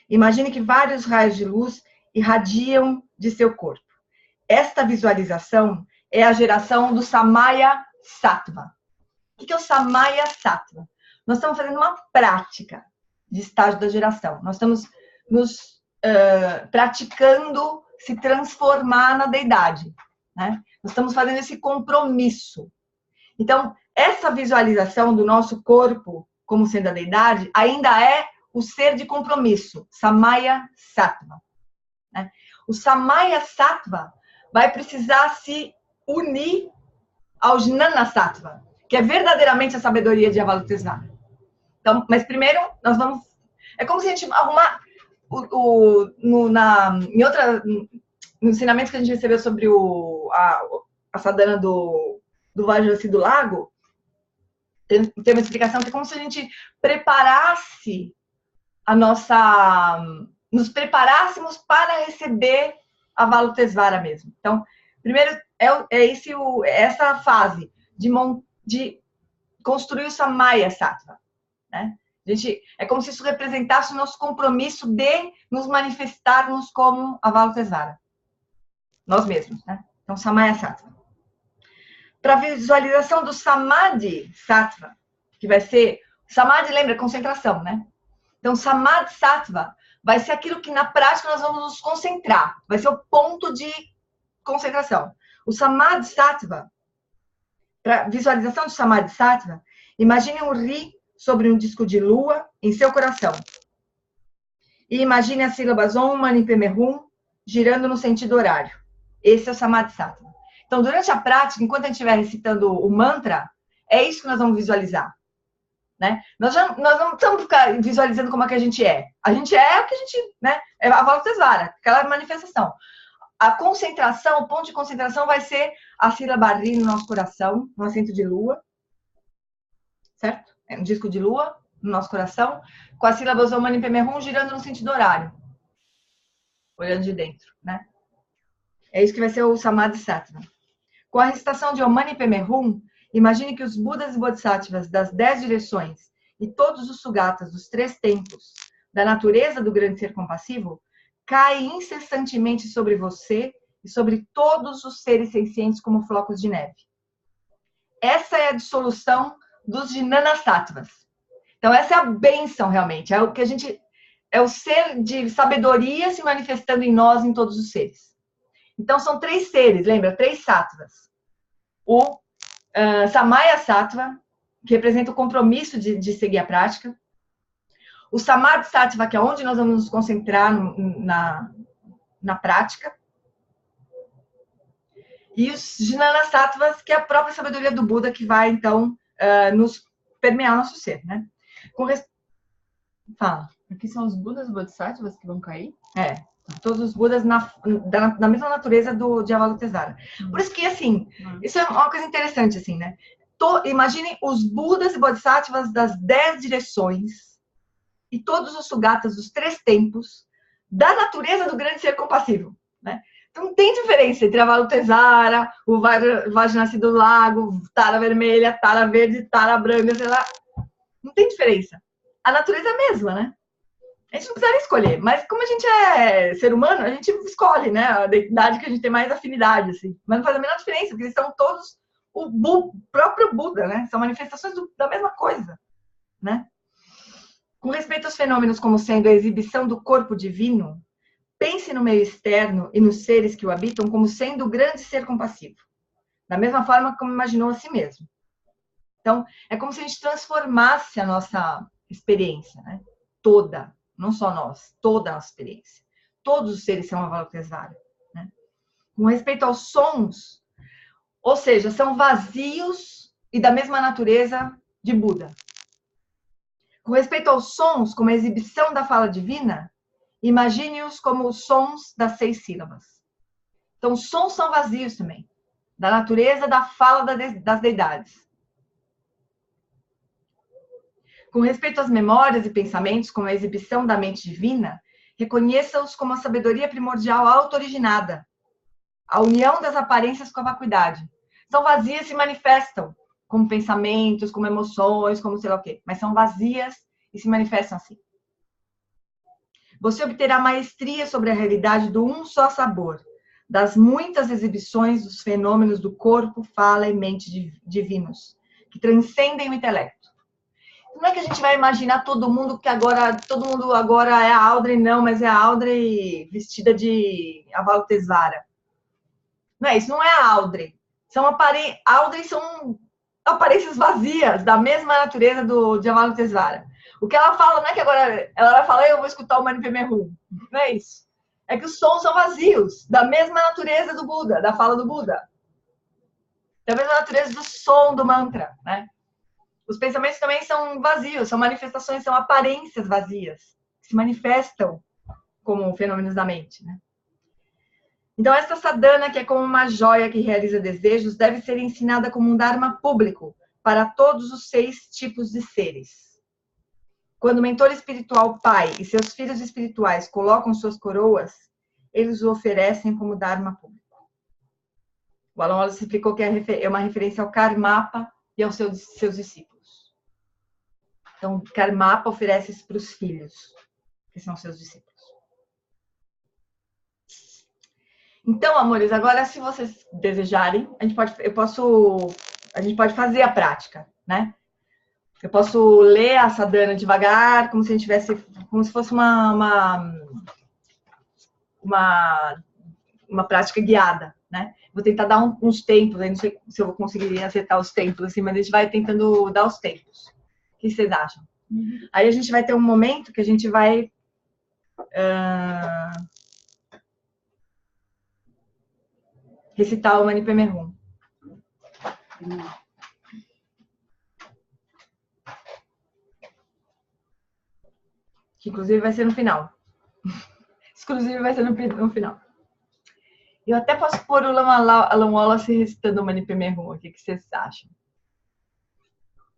Imagine que vários raios de luz irradiam de seu corpo. Esta visualização é a geração do Samaya Sattva. O que é o Samaya Sattva? Nós estamos fazendo uma prática de estágio da geração. Nós estamos nos praticando se transformar na deidade, né? Nós estamos fazendo esse compromisso. Então, essa visualização do nosso corpo como sendo a deidade ainda é o ser de compromisso, Samaya Sattva. Né? O Samaya Sattva vai precisar se unir ao Jnana Sattva, que é verdadeiramente a sabedoria de Avalokitesvara. Então, mas primeiro, nós vamos... É como se a gente arrumar no ensinamento que a gente recebeu sobre a sadhana do Vajrayasi do Lago, tem uma explicação que é como se a gente preparasse nos preparássemos para receber a Avalokitesvara mesmo. Então, primeiro essa fase de construir o Samaya Sattva, né? É como se isso representasse o nosso compromisso de nos manifestarmos como Avalokitesvara. Nós mesmos, né? Então, Samaya Sattva. Para a visualização do Samadhi Sattva, que vai ser... Samadhi, lembra? Concentração, né? Então, Samadhi Sattva vai ser aquilo que na prática nós vamos nos concentrar. Vai ser o ponto de concentração. O Samadhi Sattva, para visualização do Samadhi Sattva, imagine um ri sobre um disco de lua em seu coração. E imagine as sílabas Om Mani Padme Hum girando no sentido horário. Esse é o Samadhi Sattva. Então, durante a prática, enquanto a gente estiver recitando o mantra, é isso que nós vamos visualizar. Né? Nós não estamos ficar visualizando como é que a gente é. A gente é o que a gente... Né? É a Avalokitesvara, aquela manifestação. A concentração, o ponto de concentração vai ser a sílaba Ri no nosso coração, no assento de lua. Certo? É um disco de lua no nosso coração, com as sílabas Om Mani Padme Hum girando no sentido horário. Olhando de dentro, né? É isso que vai ser o Samadhi Sattva. Com a recitação de Om Mani Padme Hum, imagine que os Budas e Bodhisattvas das 10 direções e todos os Sugatas dos 3 tempos da natureza do grande ser compassivo caem incessantemente sobre você e sobre todos os seres sencientes como flocos de neve. Essa é a dissolução dos Jnana Sattvas. Então, essa é a bênção, realmente. É o que a gente... É o ser de sabedoria se manifestando em nós, em todos os seres. Então, são 3 seres, lembra? 3 sattvas. O Samaya Sattva, que representa o compromisso de seguir a prática. O Samadhi Sattva, que é onde nós vamos nos concentrar na prática. E os Jnana Sattvas, que é a própria sabedoria do Buda, que vai, então, nos permear o nosso ser, né? Fala. Aqui são os Budas e Bodhisattvas que vão cair? Todos os Budas na mesma natureza de Avalokitesvara. Por isso que, assim, isso é uma coisa interessante, assim, né? Imaginem os Budas e Bodhisattvas das 10 direções e todos os Sugatas dos 3 tempos da natureza do grande ser compassivo, né? Então, não tem diferença entre Avalokitesvara, o Vajrayana do lago, Tara vermelha, Tara verde, Tara branca, sei lá. Não tem diferença. A natureza é a mesma, né? A gente não precisa escolher, mas como a gente é ser humano, a gente escolhe, né? A identidade que a gente tem mais afinidade, assim. Mas não faz a menor diferença, porque eles são todos o próprio Buda, né? São manifestações da mesma coisa, né? Com respeito aos fenômenos como sendo a exibição do corpo divino, pense no meio externo e nos seres que o habitam como sendo o grande ser compassivo. Da mesma forma como imaginou a si mesmo. Então, é como se a gente transformasse a nossa experiência, né? Toda. Não só nós, toda a nossa experiência. Todos os seres são Avalokitesvara, né? Com respeito aos sons, ou seja, são vazios e da mesma natureza de Buda. Com respeito aos sons, como a exibição da fala divina, imagine-os como os sons das 6 sílabas. Então, os sons são vazios também, da natureza da fala das deidades. Com respeito às memórias e pensamentos, como a exibição da mente divina, reconheça-os como a sabedoria primordial auto-originada, a união das aparências com a vacuidade. São vazias e se manifestam como pensamentos, como emoções, como sei lá o quê, mas são vazias e se manifestam assim. Você obterá maestria sobre a realidade do um só sabor, das muitas exibições dos fenômenos do corpo, fala e mente divinos, que transcendem o intelecto. Não é que a gente vai imaginar todo mundo agora é a Audrey, não, mas é a Audrey vestida de Avalokitesvara. Não é isso, não é a Audrey. Audrey são aparências vazias, da mesma natureza de Avalokitesvara. O que ela fala não é que agora ela vai falar, eu vou escutar o Manipadme Hum. Não é isso. É que os sons são vazios, da mesma natureza do Buda, da fala do Buda. Da mesma natureza do som do mantra, né? Os pensamentos também são vazios, são manifestações, são aparências vazias, que se manifestam como fenômenos da mente, né? Então, essa sadhana, que é como uma joia que realiza desejos, deve ser ensinada como um dharma público para todos os 6 tipos de seres. Quando o mentor espiritual pai e seus filhos espirituais colocam suas coroas, eles o oferecem como dharma público. O Alan Wallace explicou que é uma referência ao Karmapa e aos seus discípulos. Então, Karmapa oferece isso para os filhos, que são seus discípulos. Então, amores, agora se vocês desejarem, a gente pode fazer a prática, né? Eu posso ler a sadhana devagar, como se fosse uma prática guiada, né? Vou tentar dar uns tempos, aí não sei se eu vou conseguir acertar os tempos, assim, mas a gente vai tentando dar os tempos. O que vocês acham? Uhum. Aí a gente vai ter um momento que a gente vai recitar o Manipadme Hum. Que inclusive vai ser no final. Exclusive vai ser no final. Eu até posso pôr o Alan Wallace recitando o Manipadme Hum aqui. O que vocês acham?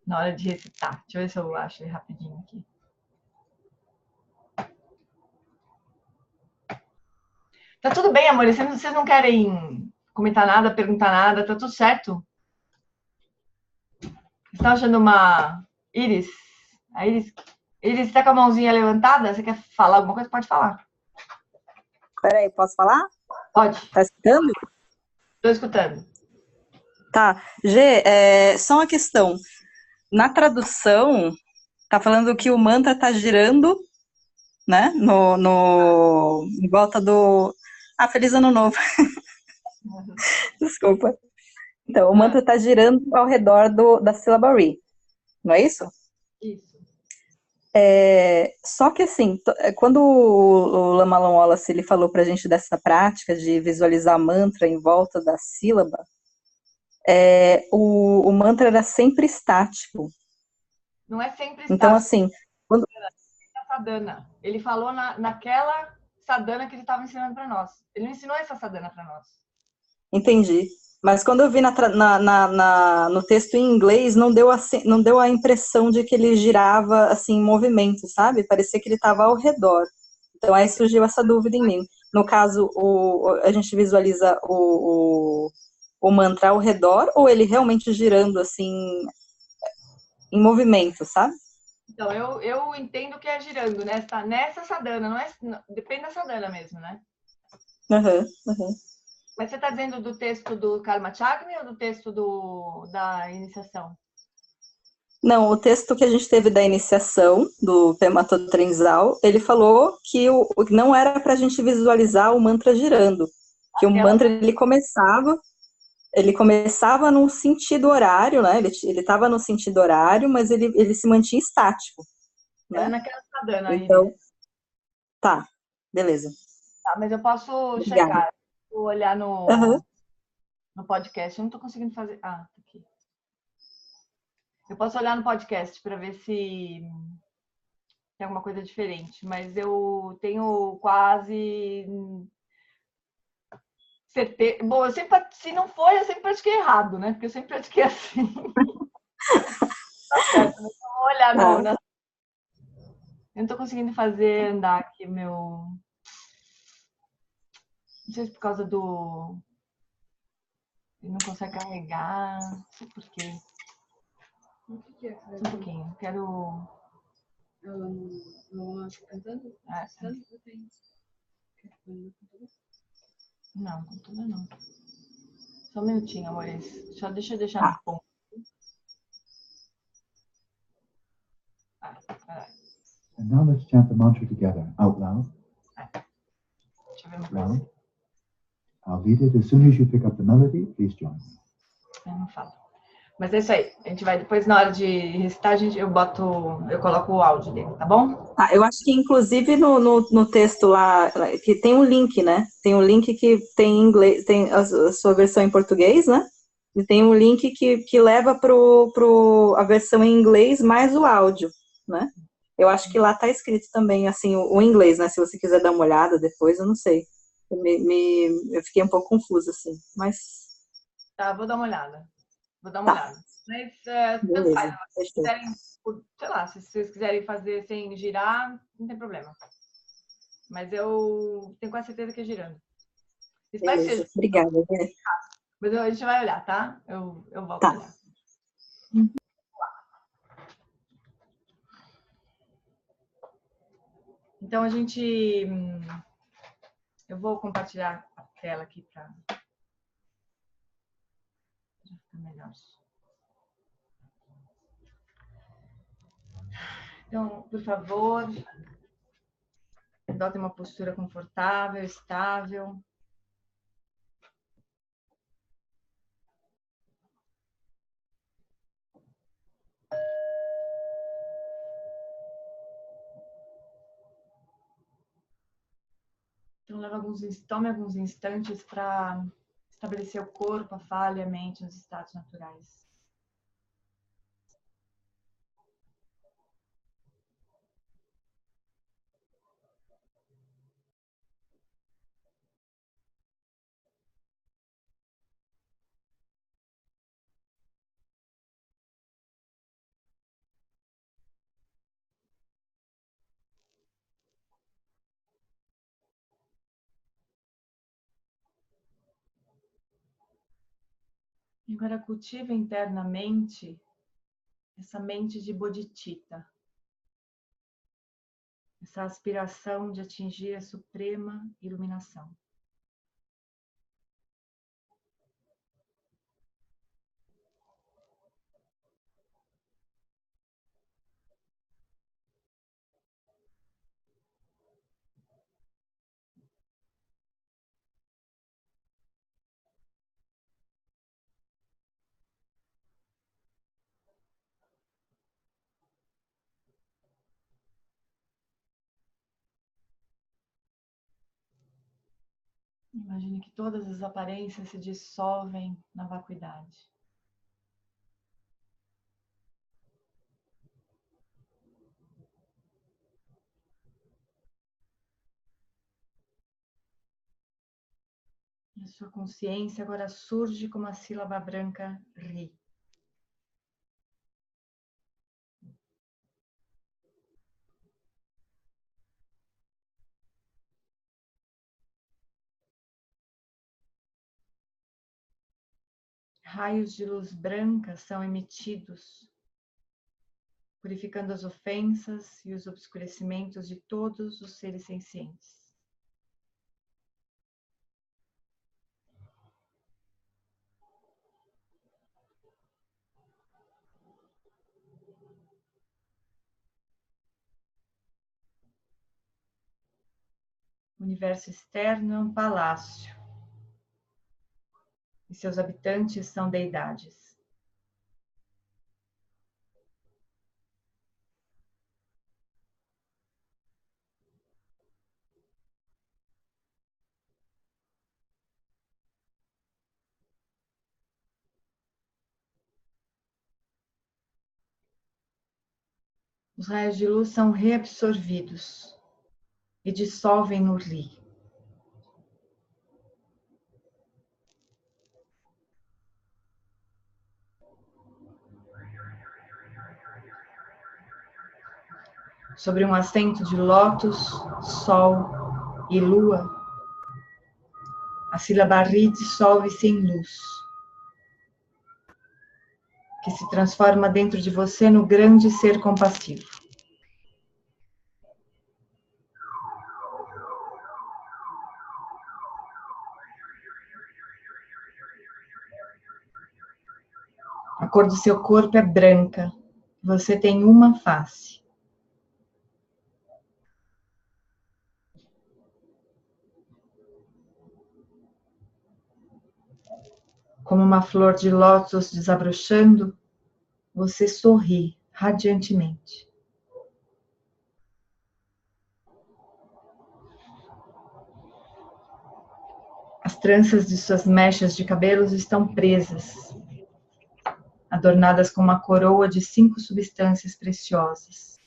Na hora de recitar. Deixa eu ver se eu acho ele rapidinho aqui. Tá tudo bem, amores? Vocês não querem comentar nada, perguntar nada? Tá tudo certo? Vocês estão achando uma... Iris? A Iris está com a mãozinha levantada? Você quer falar alguma coisa? Pode falar. Peraí, posso falar? Pode. Tá escutando? Estou escutando. Tá. Gê, só uma questão. Na tradução, tá falando que o mantra tá girando, né? Em volta do... Feliz Ano Novo. Desculpa. Então, o mantra tá girando ao redor da sílaba Ri. não é isso? Isso. Só que assim, quando o Lama Wallace ele falou para a gente dessa prática de visualizar mantra em volta da sílaba, o mantra era sempre estático. Não é sempre Então, estático. assim, quando... Sadhana. Ele falou naquela sadhana que ele estava ensinando para nós. Ele não ensinou essa sadhana para nós. Entendi. Mas quando eu vi no texto em inglês, não deu a impressão de que ele girava assim em movimento, sabe? Parecia que ele estava ao redor. Então aí surgiu essa dúvida em mim. No caso, a gente visualiza o mantra ao redor ou ele realmente girando assim em movimento, sabe? Então, eu entendo que é girando nessa sadhana, depende da sadhana mesmo, né? Uhum. Mas você está dizendo do texto do Karma Chakra ou do texto da iniciação? Não, o texto que a gente teve da iniciação, do Pema Trenzal, ele falou que não era para a gente visualizar o mantra girando, que o mantra ele começava num sentido horário, né? Ele estava no sentido horário, mas ele se mantinha estático. Né? Era naquela sadhana, então, Iris. Tá, beleza. Tá, mas eu posso Obrigada. checar, vou olhar no podcast. Eu não estou conseguindo fazer. Ah, tá aqui. Eu posso olhar no podcast para ver se tem alguma coisa diferente, mas eu tenho quase certeza. Bom, se não for, eu sempre pratiquei errado, né? Porque eu sempre pratiquei assim. Tá certo, mas eu vou olhar eu não tô conseguindo fazer andar aqui meu. Não sei se por causa do. Ele não consegue carregar. Não sei por quê. O que é? Só um pouquinho. Quero. Não cantando? Cantando? Eu tenho. Não, com tudo não. Só um minutinho, amores. Deixa eu deixar no ponto. And now let's chant the mantra together, out loud. Deixa eu ver uma coisa. Loud. I'll lead it. As soon as you pick up the melody, please join me. Eu não falo. Mas é isso aí. A gente vai, depois, na hora de recitar, eu coloco o áudio dele, tá bom? Eu acho que, inclusive, no texto lá, que tem um link, né? Tem um link que tem em inglês, tem a sua versão em português, né? E tem um link que leva a versão em inglês mais o áudio, né? Eu acho que lá tá escrito também, assim, o inglês, né? Se você quiser dar uma olhada depois, eu não sei. Eu fiquei um pouco confusa, assim, mas... Tá, vou dar uma olhada. Mas, tanto faz. Se quiserem, sei lá, se vocês quiserem fazer sem girar, não tem problema. Mas eu tenho quase certeza que é girando. Espero que seja. Obrigada. Mas a gente vai olhar, tá? Eu volto a olhar. Então, eu vou compartilhar a tela aqui para ficar melhor. Então, por favor, adote uma postura confortável, estável. Então, tome alguns instantes para estabelecer o corpo, a fala e a mente nos estados naturais. E agora cultiva internamente essa mente de bodhicitta, essa aspiração de atingir a suprema iluminação. Imagine que todas as aparências se dissolvem na vacuidade. E a sua consciência agora surge como a sílaba branca Ri. Raios de luz branca são emitidos, purificando as ofensas e os obscurecimentos de todos os seres sencientes. O universo externo é um palácio e seus habitantes são deidades. Os raios de luz são reabsorvidos e dissolvem no Ri. Sobre um assento de lótus, sol e lua, a sílaba Ri dissolve-se em luz, que se transforma dentro de você no grande ser compassivo. A cor do seu corpo é branca, você tem uma face. Como uma flor de lótus desabrochando, você sorri radiantemente. As tranças de suas mechas de cabelos estão presas, adornadas com uma coroa de 5 substâncias preciosas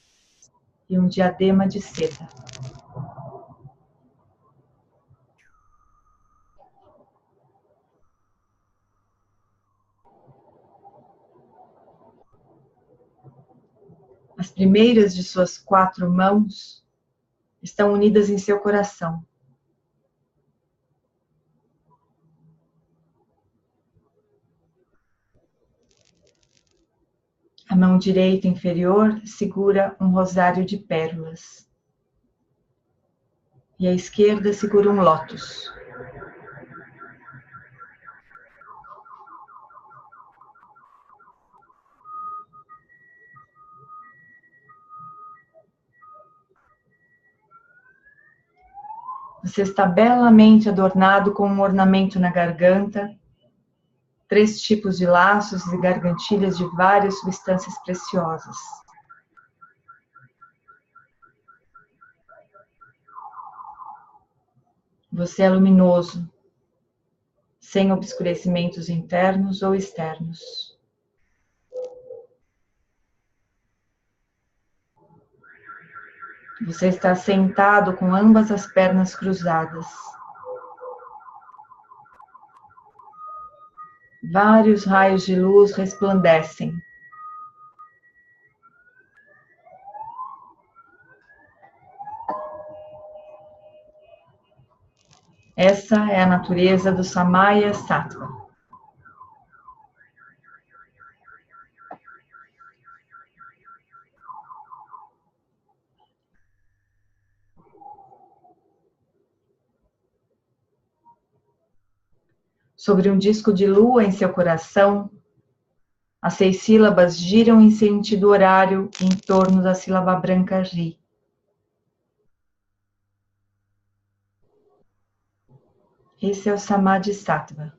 e um diadema de seda. As primeiras de suas 4 mãos estão unidas em seu coração. A mão direita inferior segura um rosário de pérolas. E a esquerda segura um lótus. Você está belamente adornado com um ornamento na garganta, 3 tipos de laços e gargantilhas de várias substâncias preciosas. Você é luminoso, sem obscurecimentos internos ou externos. Você está sentado com ambas as pernas cruzadas. Vários raios de luz resplandecem. Essa é a natureza do Samaya Sattva. Sobre um disco de lua em seu coração, as 6 sílabas giram em sentido horário em torno da sílaba branca Ri. Esse é o Samadhi Sattva.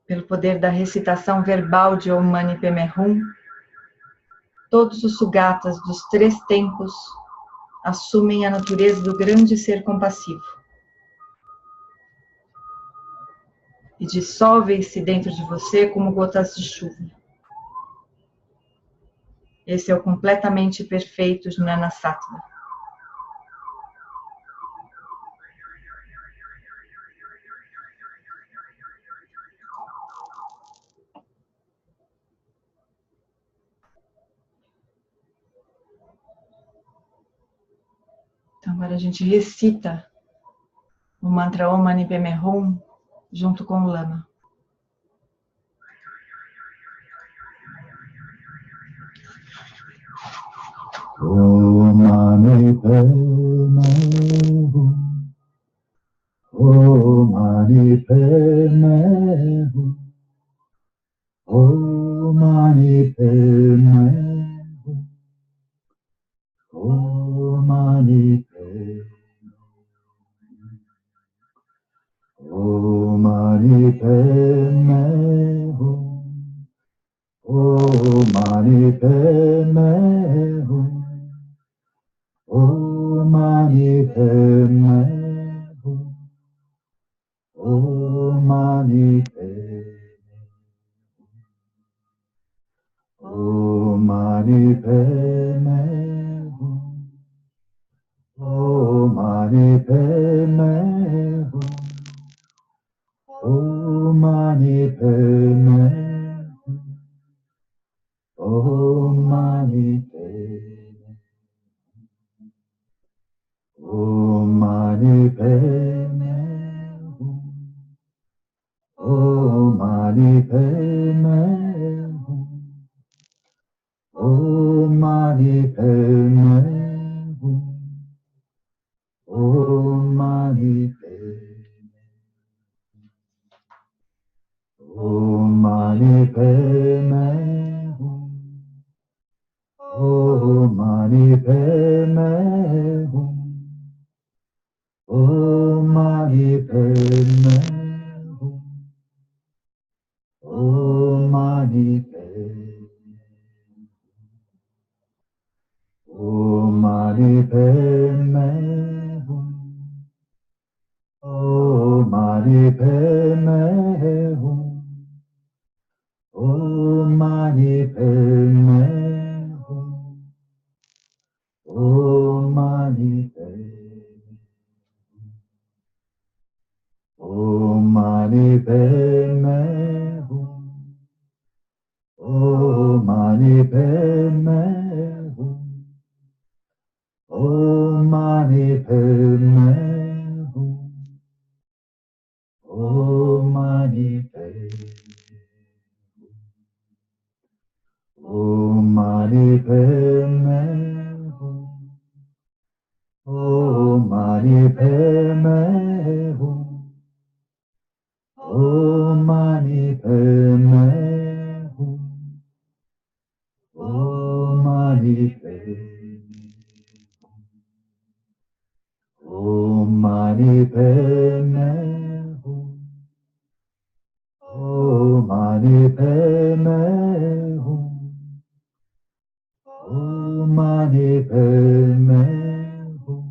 Pelo poder da recitação verbal de Om Mani Padme Hum, todos os sugatas dos 3 tempos assumem a natureza do grande ser compassivo e dissolvem-se dentro de você como gotas de chuva. Esse é o completamente perfeito Jnana Sattva. Então, agora a gente recita o mantra Om Mani Padme Hum junto com o Lama. Om Mani Padme Hum. Om Mani Padme Hum. Om Mani Padme Hum. Om Mani Padme Om Mani Padme Hum. Om Mani Padme Hum. Om Mani Padme Hum. Om Mani Padme Om Mani Padme Hum. Om Mani Padme Hum. Om Mani Padme Hum. Om Mani Padme Om Mani Padme Hum. Om Mani Padme Hum. Om Mani Padme Hum. Om Mani Padme Om Mani Padme Hum. Om Mani Padme Hum. Om Mani Padme Hum. Om Mani Padme Om Mani Padme Hum. Om Mani Padme Hum. Om Mani Padme Hum. Om Mani Padme Om Mani Padme Hum. Om Mani Padme Hum. Om Mani Padme Hum. Om Mani Padme Om Mani Padme Hum. Om Mani Padme Hum. Om Mani Padme Hum. Om Mani Padme Om Mani Padme Hum. Om Mani Padme Hum.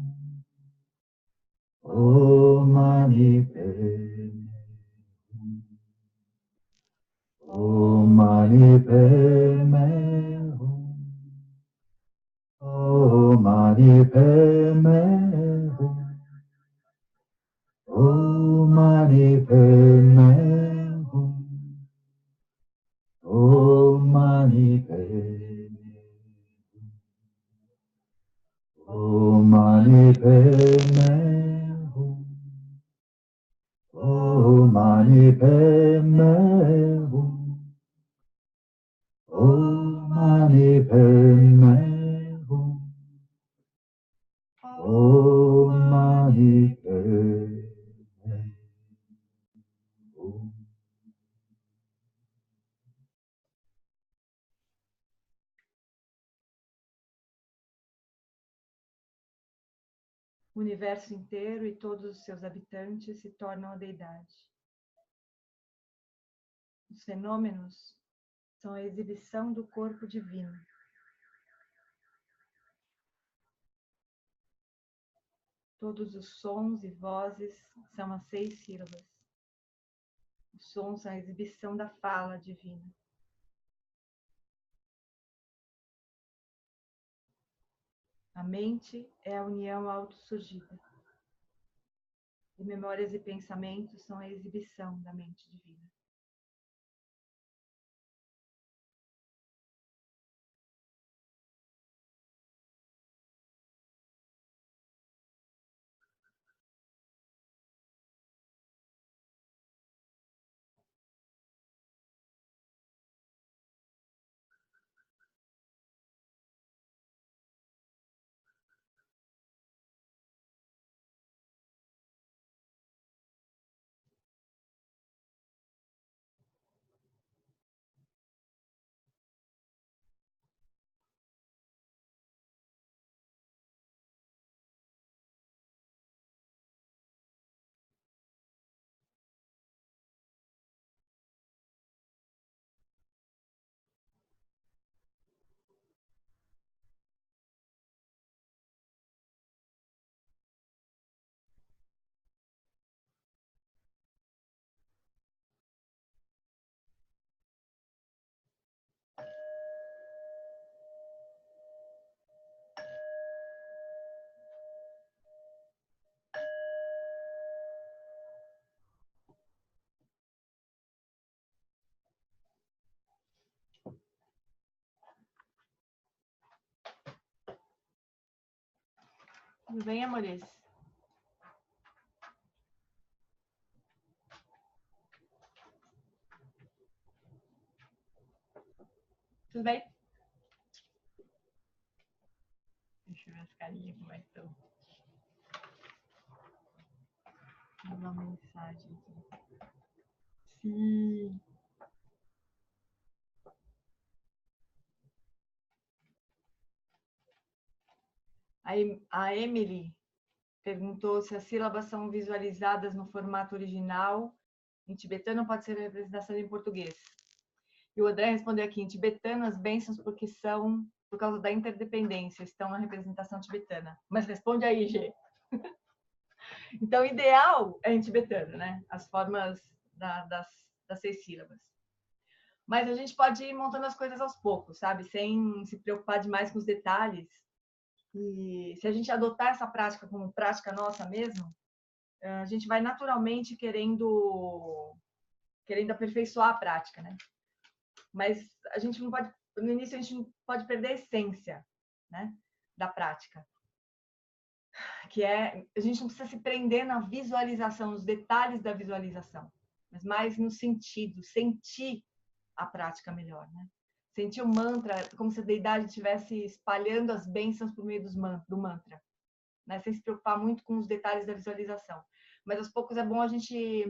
Om Mani Padme Hum. Om Mani Padme Om Mani Padme Hum. Om Mani Padme Hum. Om Mani Padme Hum. Om Mani Padme Om Mani Padme Hum. Om Mani Padme Hum. Om Mani Padme Hum. Om Mani Padme Hum. O universo inteiro e todos os seus habitantes se tornam a deidade. Os fenômenos são a exibição do corpo divino. Todos os sons e vozes são as 6 sílabas. Os sons são a exibição da fala divina. A mente é a união autossurgida. E memórias e pensamentos são a exibição da mente divina. Tudo bem, amores? Tudo bem? Deixa eu ver as carinhas como é que estão. Vou mandar uma mensagem aqui. Sim. A Emily perguntou se as sílabas são visualizadas no formato original. Em tibetano pode ser representação em português. E o André respondeu aqui, em tibetano as bênçãos porque são, por causa da interdependência, estão na representação tibetana. Mas responde aí, Gê. Então, o ideal é em tibetano, né? As formas das 6 sílabas. Mas a gente pode ir montando as coisas aos poucos, sabe? Sem se preocupar demais com os detalhes. E se a gente adotar essa prática como prática nossa mesmo, a gente vai naturalmente querendo aperfeiçoar a prática, né? Mas a gente não pode, no início a gente não pode perder a essência, né, da prática. Que é, a gente não precisa se prender na visualização, nos detalhes da visualização, mas mais no sentido, sentir a prática melhor, né? Sentir o mantra como se a deidade estivesse espalhando as bênçãos por meio do mantra, né? Sem se preocupar muito com os detalhes da visualização. Mas aos poucos é bom a gente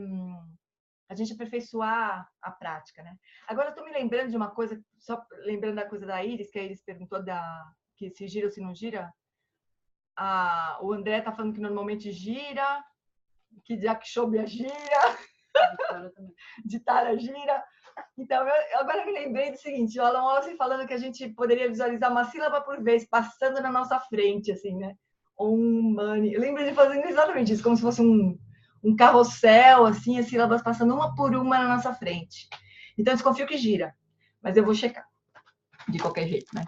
aperfeiçoar a prática, né? Agora eu tô me lembrando de uma coisa, só lembrando da coisa da Iris, que a Iris perguntou que se gira ou se não gira. O André tá falando que normalmente gira, que Jakshobia gira, de Tara gira. Então, agora me lembrei do seguinte, o Alan Watson falando que a gente poderia visualizar uma sílaba por vez, passando na nossa frente, assim, né? Eu lembro de fazendo exatamente isso, como se fosse um carrossel, assim, as sílabas passando uma por uma na nossa frente. Então, desconfio que gira, mas eu vou checar, de qualquer jeito, né?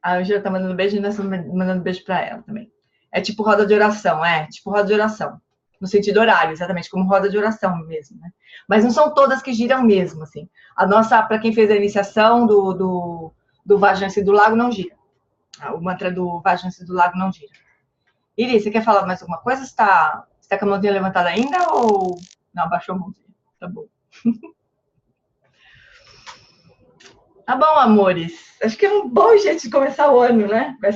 A Angela tá mandando beijo e nós estamos mandando beijo para ela também. É tipo roda de oração, tipo roda de oração. No sentido horário, exatamente, como roda de oração mesmo, né? Mas não são todas que giram mesmo, assim. A nossa, para quem fez a iniciação do Vajrayana do Lago, não gira. O mantra do Vajrayana do Lago não gira. Iris, você quer falar mais alguma coisa? Você está com a mãozinha levantada ainda ou... Não, abaixou a mãozinha. Tá bom. Tá bom, amores. Acho que é um bom jeito de começar o ano, né? Com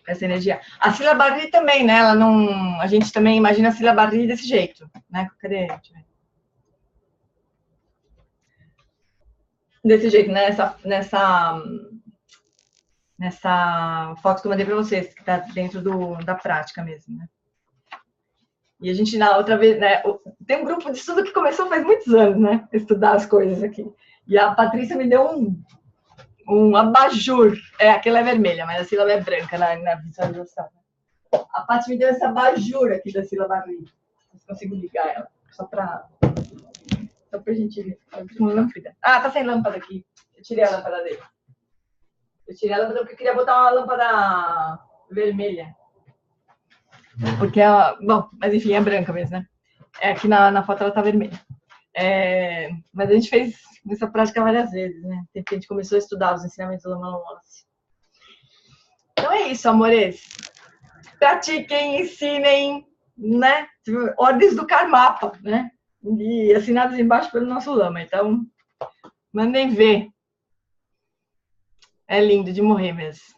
essa energia. A Silabarri também, né? Ela não... A gente também imagina a Silabarri desse jeito, né? Cadê? Desse jeito, né? Nessa foto que eu mandei para vocês, que está dentro da prática mesmo, né? E a gente, na outra vez, né? Tem um grupo de estudo que começou faz muitos anos, né? Estudar as coisas aqui. E a Patrícia me deu um abajur. Aquela é vermelha, mas a sílaba é branca na visualização. A Paty me deu essa abajur aqui da sílaba Ri. Não consigo ligar ela. Só pra gente ver. Com lâmpada. Ah, tá sem lâmpada aqui. Eu tirei a lâmpada dele. Eu tirei a lâmpada porque eu queria botar uma lâmpada vermelha. Porque ela... Bom, mas enfim, é branca mesmo, né? Aqui na foto ela tá vermelha. Mas a gente fez essa prática várias vezes, né? Tempo que a gente começou a estudar os ensinamentos do Lama Wallace. Então é isso, amores. Pratiquem, ensinem, né? Ordens do Karmapa, né? E assinadas embaixo pelo nosso Lama. Então, mandem ver. É lindo de morrer mesmo.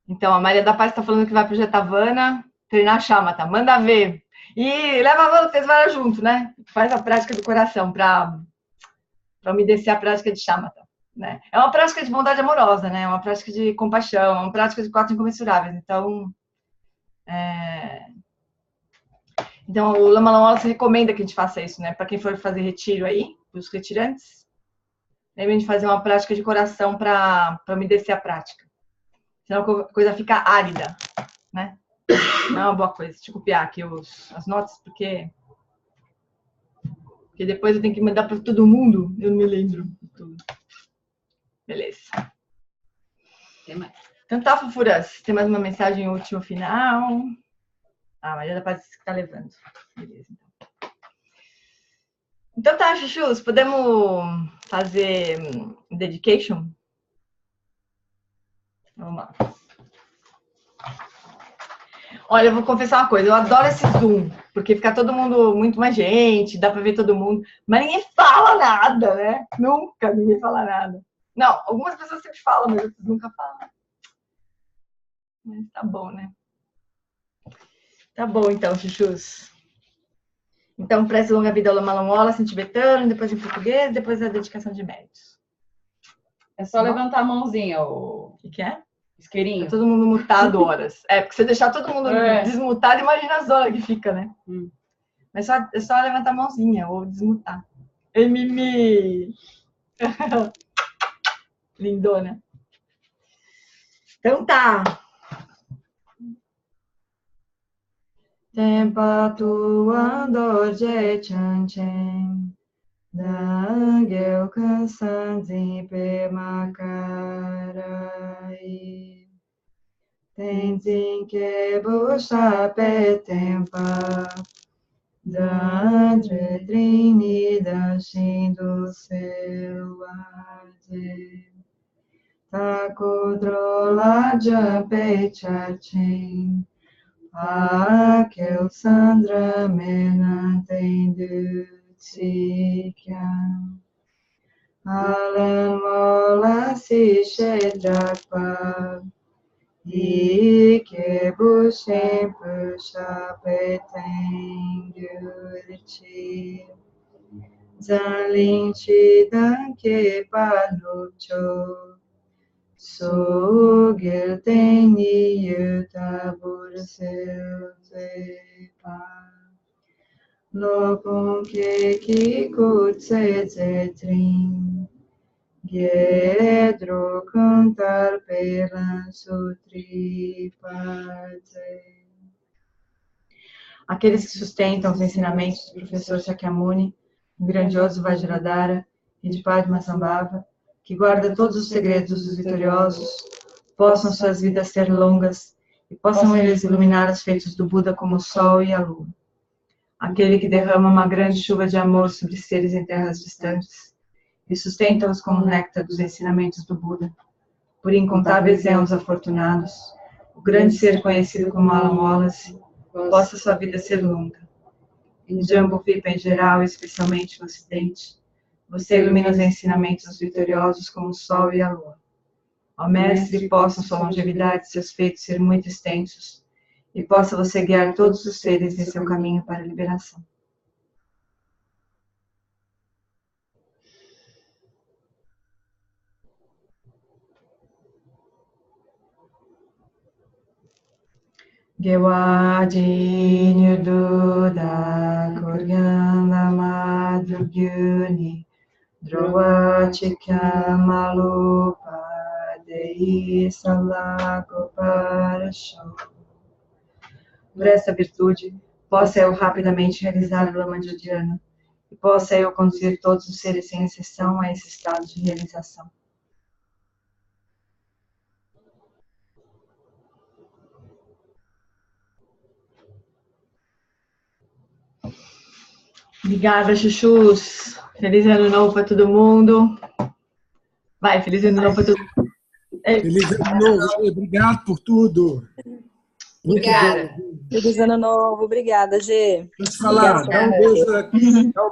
Então, a Maria da Paz está falando que vai para o Jetavana treinar Shamatha. Manda ver. E leva vocês várias junto, né? Faz a prática do coração para umedecer a prática de Shamatha. Né? É uma prática de bondade amorosa, né? É uma prática de compaixão, é uma prática de 4 incomensuráveis. Então, o Lama Wallace recomenda que a gente faça isso, né? Para quem for fazer retiro aí, os retirantes, lembrem de fazer uma prática de coração para umedecer a prática. Senão a coisa fica árida, né? Não é uma boa coisa. Deixa eu copiar aqui as notas, porque depois eu tenho que mandar para todo mundo. Eu não me lembro de tudo. Beleza. Tem mais. Então tá, fofuras. Tem mais uma mensagem última final. Ah, Maria da Paz que tá levando. Beleza, então. Então tá, chuchus. Podemos fazer dedication? Vamos lá. Olha, eu vou confessar uma coisa, eu adoro esse Zoom, porque fica todo mundo, muito mais gente, dá pra ver todo mundo, mas ninguém fala nada, né? Nunca ninguém fala nada. Não, algumas pessoas sempre falam, mas outras nunca falam. Mas tá bom, né? Tá bom, então, chuchus. Então, prece longa vida ao Lama Wallace em tibetano, depois em português, depois a dedicação de méritos. É só levantar a mãozinha, o O que é? isqueirinho. Tá todo mundo mutado horas. Porque se deixar todo mundo desmutado, imagina a zona que fica, né? Mas é só levantar a mãozinha ou desmutar. Ei, Mimi! Lindona. Então tá. Tempa tua dorje chanchen, dangeu cansanzi pe macarai. Tenzin que bucha pe tempa, dantre trini da shindo selvagem. Takudrola jampe chachin, Aquel Sandra menantendo tsikyan. Alan mola si shedrakpa, Ike bushem pusha petengurchi. Zalinchi danke panucho. Sogel teni yuta bursepa. Lokon ke kikutse zetrin. Gedro cantar pela sutripaze. Aqueles que sustentam os ensinamentos do professor Shakyamuni, o grandioso Vajradhara e de Padmasambhava, que guarda todos os segredos dos vitoriosos, possam suas vidas ser longas e possam eles iluminar os feitos do Buda como o sol e a lua. Aquele que derrama uma grande chuva de amor sobre seres em terras distantes e sustenta-os com o néctar dos ensinamentos do Buda. Por incontáveis éons afortunados, o grande ser conhecido como Alan Wallace, possa sua vida ser longa. Em Jambudvipa em geral, especialmente no Ocidente, você ilumina os ensinamentos dos vitoriosos como o sol e a lua. Ó Mestre, possam sua longevidade e seus feitos ser muito extensos, e possa você guiar todos os seres em seu caminho para a liberação. Gewadi Nirduda Kuryanda Madhugyuni Drovachikamalupadei salagoparasho. Por essa virtude, possa eu rapidamente realizar o Lama Jodiana e possa eu conduzir todos os seres sem exceção a esse estado de realização. Obrigada, chuchus. Feliz ano novo para todo mundo. Vai, feliz ano novo para todo mundo. Feliz ano novo, Gê. Obrigado por tudo. Obrigada. Feliz ano novo, obrigada, Gê. Deixa eu falar, dá um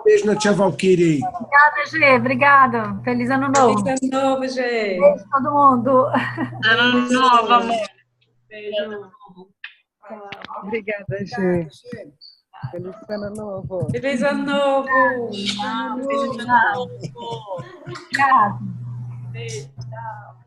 beijo na tia Valquíria aí. Obrigada, Gê. Obrigada. Feliz ano novo. Feliz ano novo, Gê. Beijo a todo mundo. Ano novo, amor. Beijo. Obrigada, Gê. Feliz ano novo. Feliz ano novo. Obrigada. Beijo, tchau.